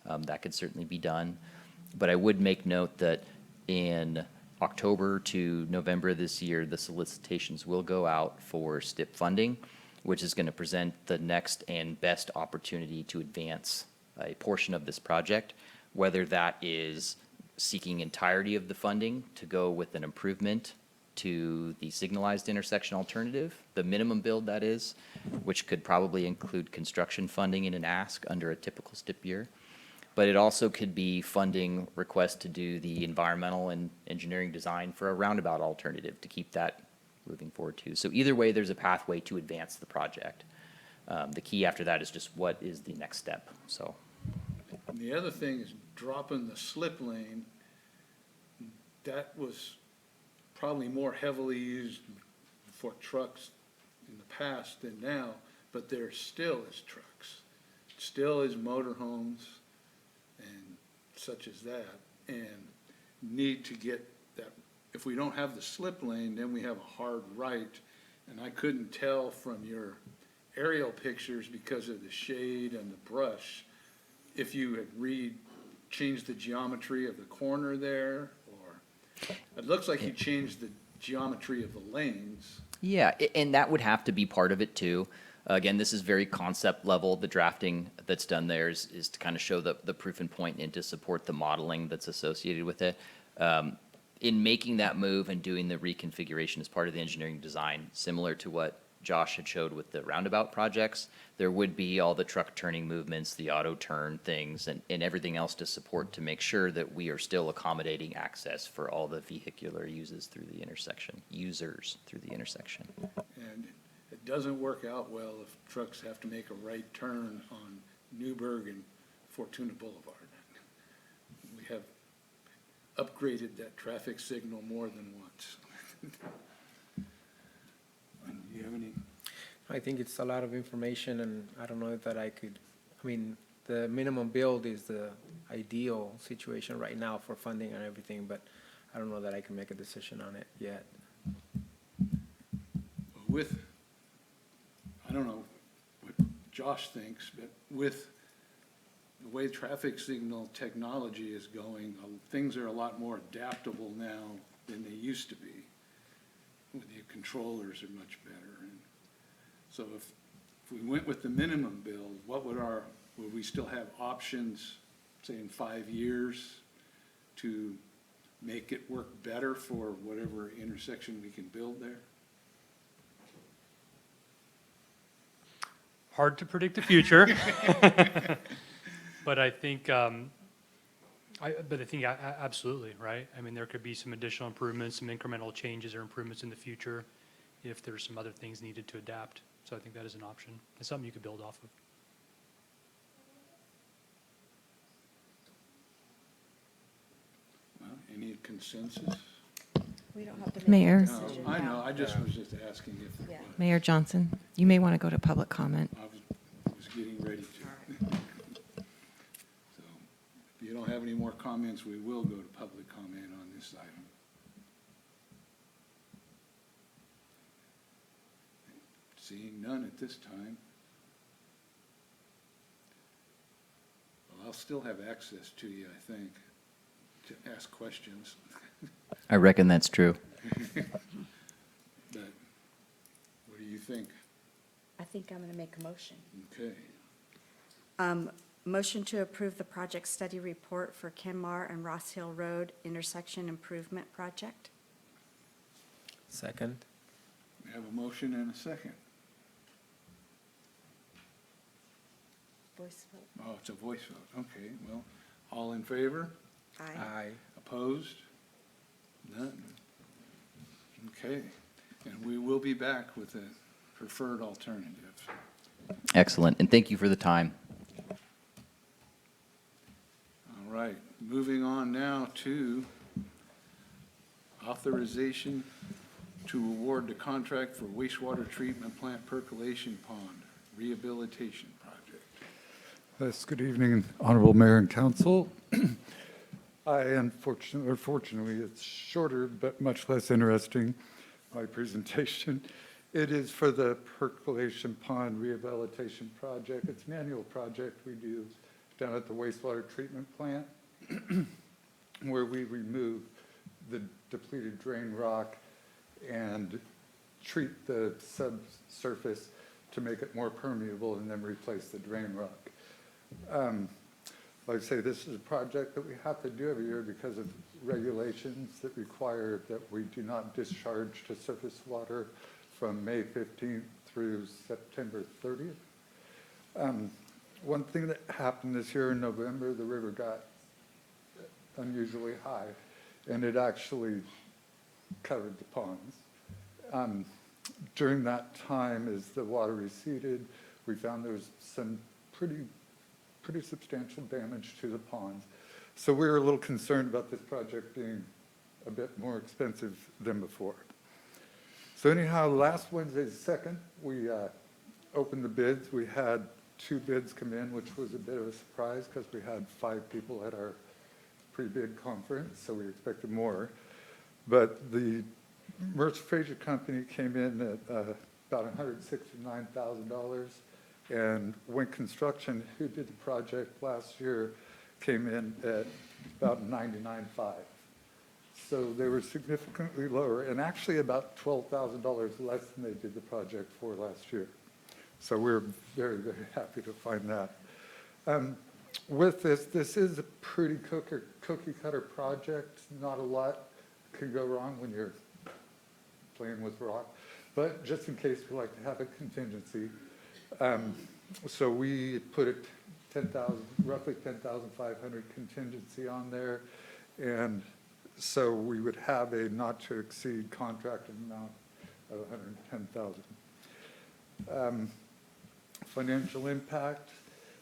that could certainly be done. But I would make note that in October to November this year, the solicitations will go out for STIP funding, which is going to present the next and best opportunity to advance a portion of this project, whether that is seeking entirety of the funding to go with an improvement to the signalized intersection alternative, the minimum build that is, which could probably include construction funding in an ask under a typical STIP year. but it also could be funding requests to do the environmental and engineering design for a roundabout alternative to keep that moving forward too. So either way, there's a pathway to advance the project. The key after that is just what is the next step, so. And the other thing is dropping the slip lane. That was probably more heavily used for trucks in the past than now, but there still is trucks, still is motorhomes and such as that, and need to get that. If we don't have the slip lane, then we have a hard right, and I couldn't tell from your aerial pictures because of the shade and the brush, if you had changed the geometry of the corner there, or, it looks like you changed the geometry of the lanes. Yeah, and that would have to be part of it too. Again, this is very concept level. The drafting that's done there is to kind of show the proof and point and to support the modeling that's associated with it. In making that move and doing the reconfiguration as part of the engineering design, similar to what Josh had showed with the roundabout projects, there would be all the truck turning movements, the auto turn things, and everything else to support to make sure that we are still accommodating access for all the vehicular users through the intersection. And it doesn't work out well if trucks have to make a right turn on Newburgh and Fortuna Boulevard. We have upgraded that traffic signal more than once. And do you have any? I think it's a lot of information, and I don't know that I could, I mean, the minimum build is the ideal situation right now for funding and everything, but I don't know that I can make a decision on it yet. With, I don't know what Josh thinks, but with the way traffic signal technology is going, things are a lot more adaptable now than they used to be. The controllers are much better. And so if we went with the minimum build, would we still have options, say in 5 years, to make it work better for whatever intersection we can build there? Hard to predict the future. But I think, absolutely, right? I mean, there could be some additional improvements, some incremental changes or improvements in the future if there's some other things needed to adapt. So I think that is an option. It's something you could build off of. Well, any consensus? We don't have to make Mayor. a No, decision I know, now. I just was just asking if there Yeah. was. Mayor Johnson, you may want to go to public comment. I was getting ready to. So, if you don't have any more comments, we will go to public comment on this item. Seeing none at this time. Well, I'll still have access to you, I think, to ask questions. I reckon that's true. But what do you think? I think I'm going to make a motion. Okay. Motion to approve the project study report for Kenmar and Ross Hill Road intersection improvement project. Second? We have a motion and a second. Voice vote. Oh, it's a voice vote. Okay, well, all in favor? Aye. Aye. Opposed? None? Okay, and we will be back with a preferred alternative. Excellent, and thank you for the time. All right, moving on now to authorization to award the contract for wastewater treatment plant percolation pond rehabilitation project. Yes, good evening, Honorable Mayor and Council. Fortunately, it's shorter but much less interesting, my presentation. It is for the percolation pond rehabilitation project. It's an annual project we do down at the wastewater treatment plant where we remove the depleted drain rock and treat the subsurface to make it more permeable and then replace the drain rock. Like I say, this is a project that we have to do every year because of regulations that require that we do not discharge to surface water from May 15th through September 30th. one thing that happened this year in November, the river got unusually high, and it actually covered the ponds. During that time, as the water receded, we found there was some pretty substantial damage to the ponds. So we were a little concerned about this project being a bit more expensive than before. So anyhow, last Wednesday, the 2nd, we opened the bids. We had 2 bids come in, which was a bit of a surprise because we had 5 people at our pre-bid conference, so we expected more. But the Mercer Fraser Company came in at about $169,000, and Wink Construction, who did the project last year, came in at about $99,500. So they were significantly lower, and actually about $12,000 less than they did the project for last year. So we're very, very happy to find that. With this is a pretty cookie cutter project. Not a lot can go wrong when you're playing with rock, but just in case, we like to have a contingency. So we put roughly 10,500 contingency on there, and so we would have a not to exceed contracted amount of $110,000. Financial impact,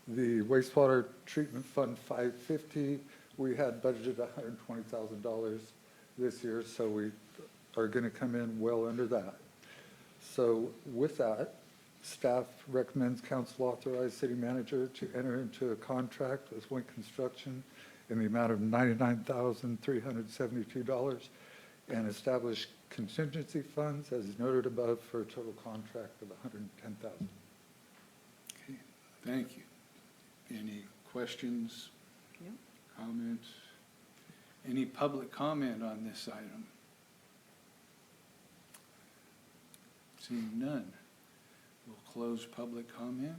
the wastewater treatment fund 550, we had budgeted $120,000 this year, so we are going to come in well under that. So with that, staff recommends council authorize city manager to enter into a contract with Wink Construction in the amount of $99,372 and establish contingency funds as noted above for a total contract of $110,000. Okay, thank you. Any questions? No. Comments? Any public comment on this item? Seeing none, we'll close public comment.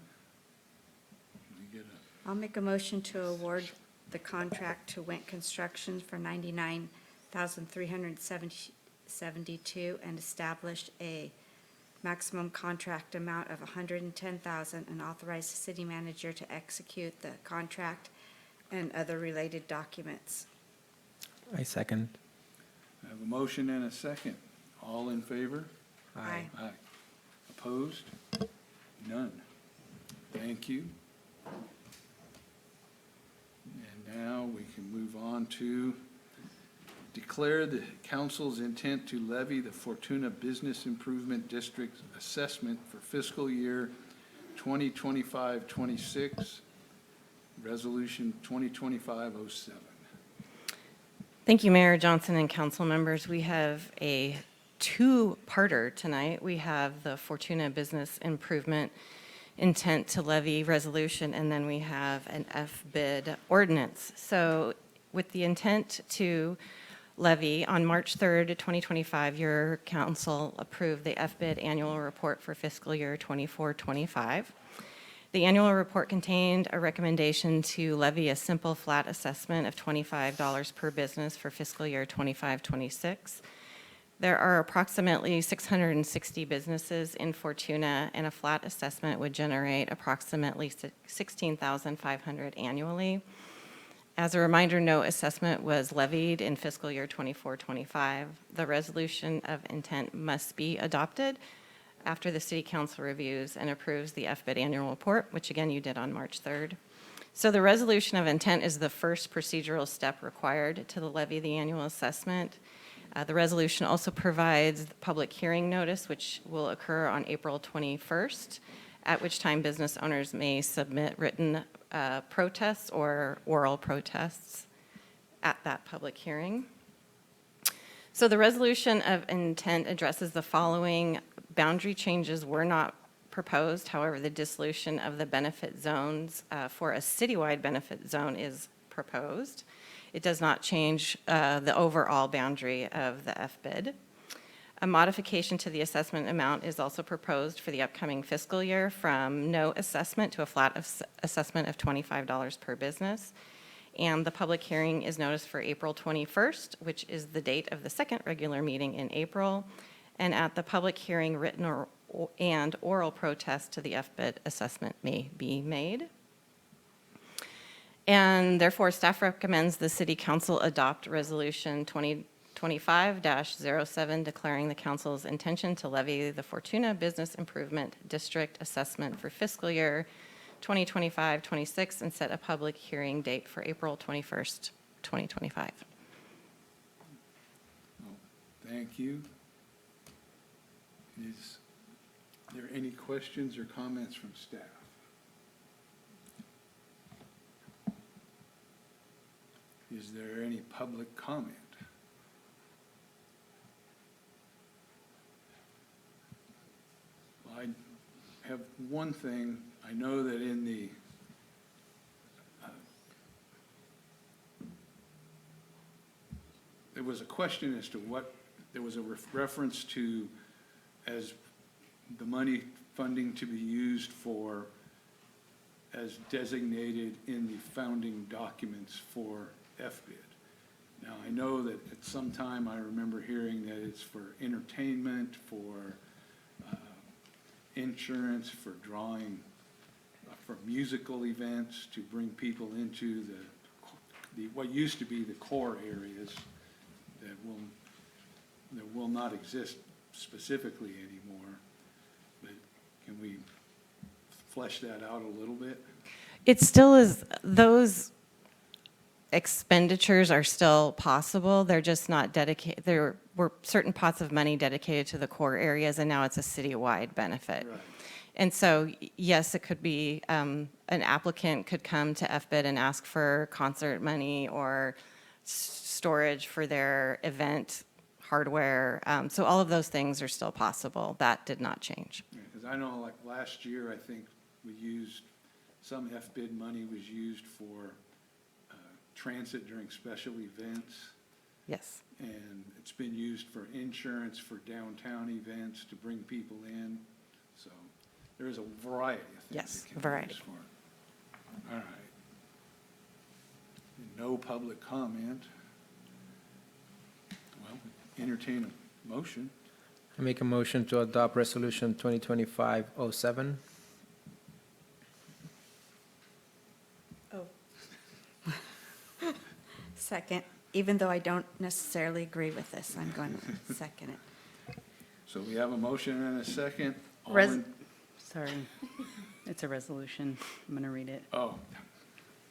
We get I'll make a motion to award the contract to Wink Construction for $99,372 and establish a maximum contract amount of $110,000 and authorize the city manager to execute the contract and other related documents. I second. I have a motion and a second. All in favor? Aye. Aye. Opposed? None. Thank you. And now we can move on to declare the council's intent to levy the Fortuna Business Improvement District assessment for fiscal year 2025-26, Resolution 2025-07. Thank you, Mayor Johnson and council members. We have a two-parter tonight. We have the Fortuna Business Improvement Intent to Levy Resolution, and then we have an F-bid ordinance. So with the intent to levy, on March 3rd, 2025, your council approved the F-bid annual report for fiscal year 24-25. The annual report contained a recommendation to levy a simple flat assessment of $25 per business for fiscal year 25-26. There are approximately 660 businesses in Fortuna, and a flat assessment would generate approximately $16,500 annually. As a reminder, no assessment was levied in fiscal year 24-25. The resolution of intent must be adopted after the City Council reviews and approves the F-bid annual report, which again you did on March 3rd. So the resolution of intent is the first procedural step required to levy the annual assessment. The resolution also provides the public hearing notice, which will occur on April 21st, at which time business owners may submit written protests or oral protests at that public hearing. So the resolution of intent addresses the following. Boundary changes were not proposed. However, the dissolution of the benefit zones for a citywide benefit zone is proposed. It does not change the overall boundary of the F-bid. A modification to the assessment amount is also proposed for the upcoming fiscal year from no assessment to a flat assessment of $25 per business. And the public hearing is noticed for April 21st, which is the date of the second regular meeting in April. And at the public hearing, written and oral protest to the F-bid assessment may be made. And therefore, staff recommends the City Council adopt Resolution 2025-07, declaring the council's intention to levy the Fortuna Business Improvement District assessment for fiscal year 2025-26 and set a public hearing date for April 21st, 2025. Thank you. Is there any questions or comments from staff? Is there any public comment? Well, I have one thing. I know that in the there was a question as to what, there was a reference to as the money funding to be used for as designated in the founding documents for FBID. Now, I know that at some time I remember hearing that it's for entertainment, for insurance, for drawing, for musical events, to bring people into the what used to be the core areas that will not exist specifically anymore. But can we flesh that out a little bit? It still is, those expenditures are still possible. They're just not dedicated, there were certain pots of money dedicated to the core areas, and now it's a citywide benefit. Right. And so, yes, it could be, an applicant could come to FBID and ask for concert money or storage for their event hardware. So all of those things are still possible. That did not change. Because I know like last year, I think we used, some FBID money was used for transit during special events. Yes. And it's been used for insurance for downtown events to bring people in. So there's a variety of things. Yes, it can be variety. used for. All right. No public comment. Well, entertain a motion. I make a motion to adopt Resolution 2025-07. Second, even though I don't necessarily agree with this, I'm going to second it. So we have a motion and a second. All Res- Sorry, it's a resolution. I'm going to read it. Oh,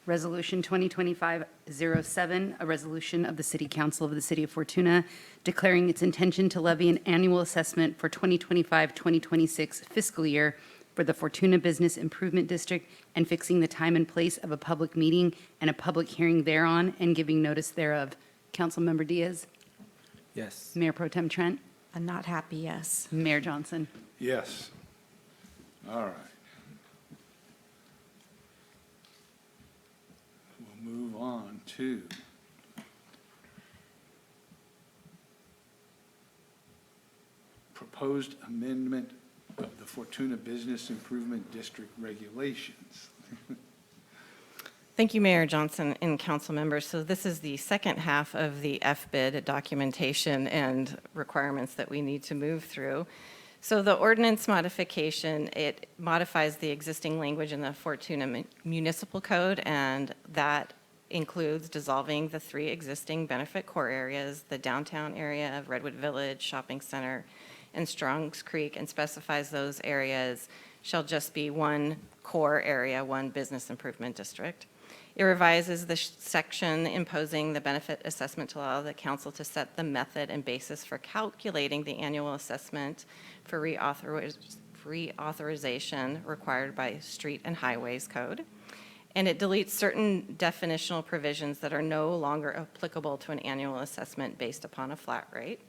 Resolution 2025-07, a resolution of the City Council of the City of Fortuna declaring its intention to levy an annual assessment for 2025-2026 fiscal year for the Fortuna Business Improvement District and fixing the time and place of a public meeting and a public hearing thereon and giving notice thereof. Councilmember Diaz, Yes. Mayor Pro Tem Trent, A not happy yes. Mayor Johnson. yes. All right. We'll move on to proposed amendment of the Fortuna Business Improvement District regulations. Thank you, Mayor Johnson and council members. So this is the second half of the FBID documentation and requirements that we need to move through. So the ordinance modification, it modifies the existing language in the Fortuna Municipal Code, and that includes dissolving the 3 existing benefit core areas, the downtown area of Redwood Village Shopping Center and Strongs Creek, and specifies those areas shall just be one core area, one business improvement district. It revises the section imposing the benefit assessment to allow the council to set the method and basis for calculating the annual assessment for reauthorization required by Street and Highways Code. And it deletes certain definitional provisions that are no longer applicable to an annual assessment based upon a flat rate.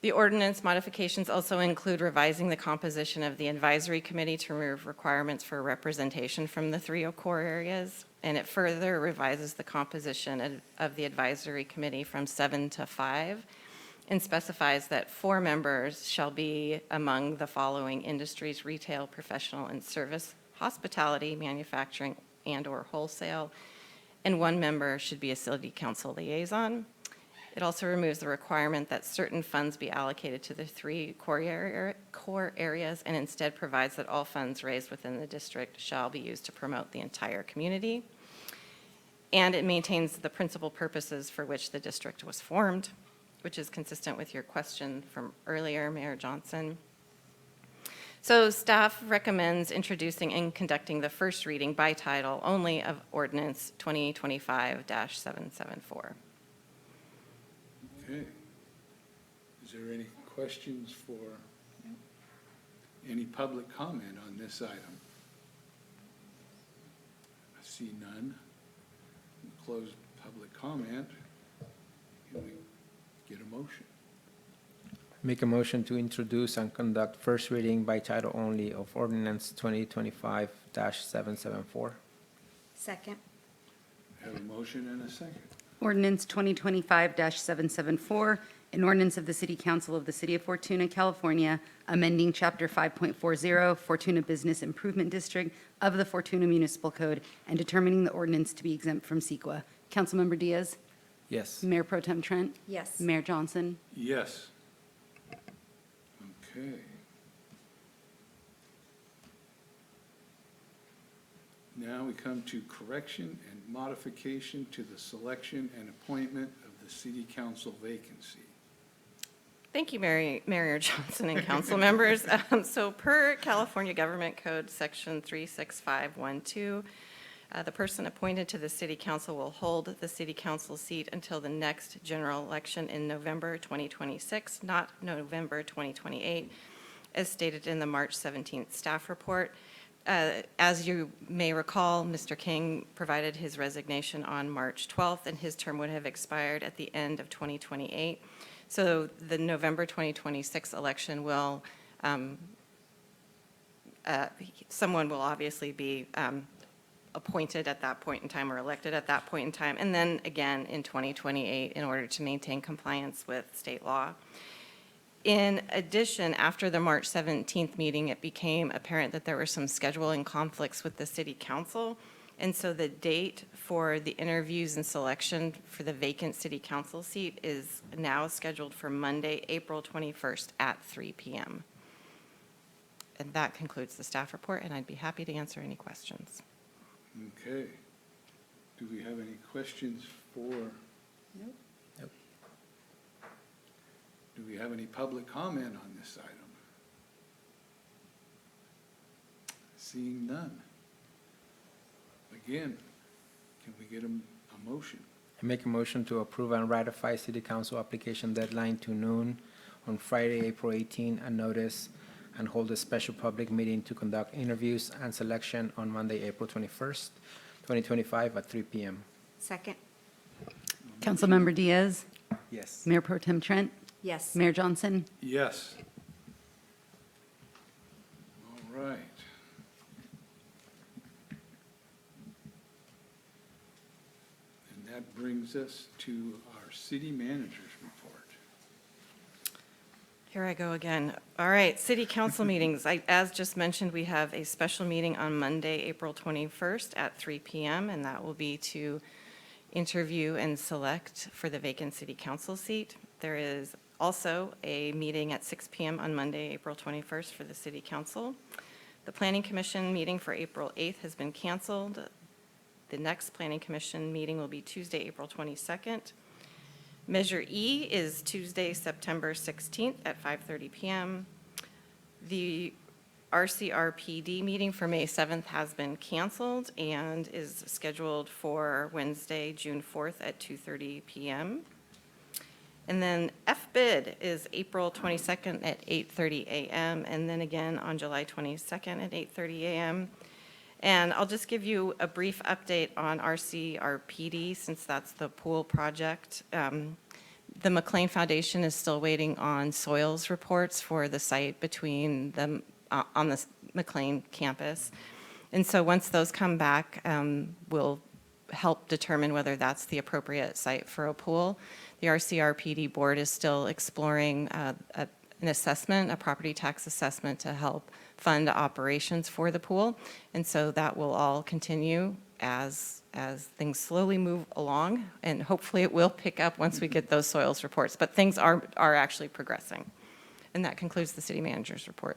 The ordinance modifications also include revising the composition of the advisory committee to remove requirements for representation from the 3 core areas, and it further revises the composition of the advisory committee from 7 to 5, and specifies that 4 members shall be among the following industries: retail, professional, and service, hospitality, manufacturing, and/or wholesale, and 1 member should be a city council liaison. It also removes the requirement that certain funds be allocated to the three core areas, and instead provides that all funds raised within the district shall be used to promote the entire community. And it maintains the principal purposes for which the district was formed, which is consistent with your question from earlier, Mayor Johnson. So staff recommends introducing and conducting the first reading by title only of ordinance 2025-774. Okay. Is there any questions for any public comment on this item? I see none. We'll close public comment. Can we get a motion? Make a motion to introduce and conduct first reading by title only of ordinance 2025-774. Second. Have a motion and a second. Ordinance 2025-774, an ordinance of the City Council of the City of Fortuna, California, amending Chapter 5.40 Fortuna Business Improvement District of the Fortuna Municipal Code and determining the ordinance to be exempt from CEQA. Councilmember Diaz? Yes. Mayor Pro Tem Trent? Yes. Mayor Johnson? Yes. Okay. Now we come to correction and modification to the selection and appointment of the city council vacancy. Thank you, Mayor Johnson and council members. So per California Government Code Section 36512, the person appointed to the city council will hold the city council seat until the next general election in November 2026, not November 2028, as stated in the March 17th staff report. As you may recall, Mr. King provided his resignation on March 12th, and his term would have expired at the end of 2028. So the November 2026 election will, someone will obviously be appointed at that point in time or elected at that point in time, and then again in 2028 in order to maintain compliance with state law. In addition, after the March 17th meeting, it became apparent that there were some scheduling conflicts with the city council. And so the date for the interviews and selection for the vacant city council seat is now scheduled for Monday, April 21st at 3 p.m. And that concludes the staff report, and I'd be happy to answer any questions. Okay. Do we have any questions for? Nope. Nope. Do we have any public comment on this item? Seeing none. Again, can we get a motion? I make a motion to approve and ratify city council application deadline to noon on Friday, April 18, and notice and hold a special public meeting to conduct interviews and selection on Monday, April 21st, 2025 at 3 p.m. Second. Councilmember Diaz? Yes. Mayor Pro Tem Trent? Yes. Mayor Johnson? Yes. All right. And that brings us to our city manager's report. Here I go again. All right, city council meetings. As just mentioned, we have a special meeting on Monday, April 21st at 3 p.m., and that will be to interview and select for the vacant city council seat. There is also a meeting at 6 p.m. on Monday, April 21st for the city council. The planning commission meeting for April 8th has been canceled. The next planning commission meeting will be Tuesday, April 22nd. Measure E is Tuesday, September 16th at 5:30 p.m. The RCRPD meeting for May 7th has been canceled and is scheduled for Wednesday, June 4th at 2:30 p.m. And then FBID is April 22nd at 8:30 a.m. and then again on July 22nd at 8:30 a.m. And I'll just give you a brief update on RCRPD since that's the pool project. The McLean Foundation is still waiting on soils reports for the site between them on the McLean campus. And so once those come back, we'll help determine whether that's the appropriate site for a pool. The RCRPD board is still exploring an assessment, a property tax assessment to help fund operations for the pool. And so that will all continue as things slowly move along, and hopefully it will pick up once we get those soils reports. But things are actually progressing. And that concludes the city manager's report.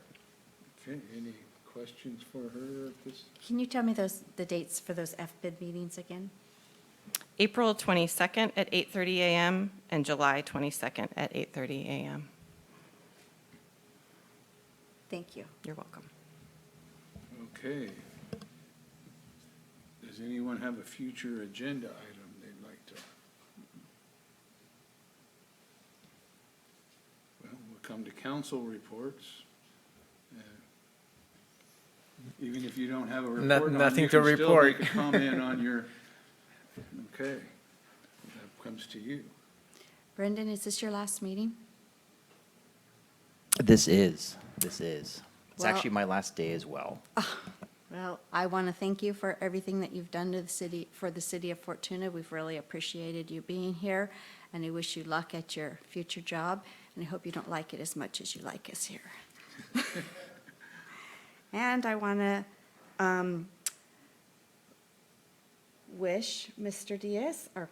Okay, any questions for her at this? Can you tell me the dates for those FBID meetings again? April 22nd at 8:30 a.m. and July 22nd at 8:30 a.m. Thank you. You're welcome. Okay. Does anyone have a future agenda item they'd like to? Well, we'll come to council reports. Even if you don't have a report on, nothing you to can still report. make a comment on your, okay. That comes to you. Brendan, is this your last meeting? This is. It's Well- actually my last day as well. Well, I want to thank you for everything that you've done to the city, for the city of Fortuna. We've really appreciated you being here, and I wish you luck at your future job, and I hope you don't like it as much as you like us here. And I want to wish Mr. Diaz, our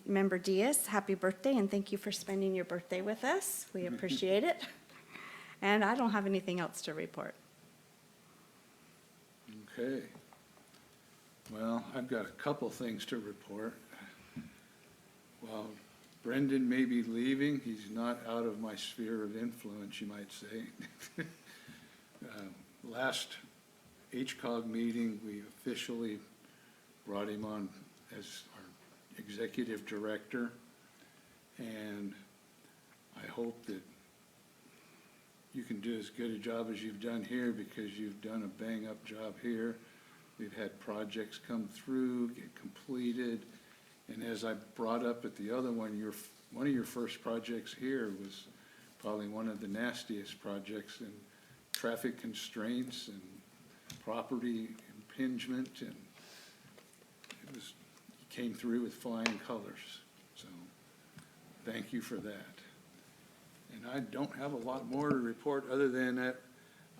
Member Diaz, happy birthday, and thank you for spending your birthday with us. We appreciate it. And I don't have anything else to report. Okay. Well, I've got a couple things to report. While Brendan may be leaving, he's not out of my sphere of influence, you might say. Last HCOG meeting, we officially brought him on as our executive director. And I hope that you can do as good a job as you've done here, because you've done a bang-up job here. We've had projects come through, get completed, and as I brought up at the other one, one of your first projects here was probably one of the nastiest projects in traffic constraints and property impingement, and you came through with flying colors. So thank you for that. And I don't have a lot more to report other than that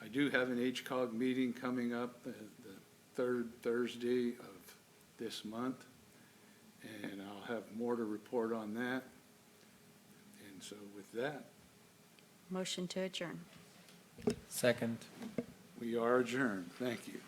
I do have an HCOG meeting coming up the third Thursday of this month, and I'll have more to report on that. And so with that, Motion to adjourn. Second. we are adjourned. Thank you.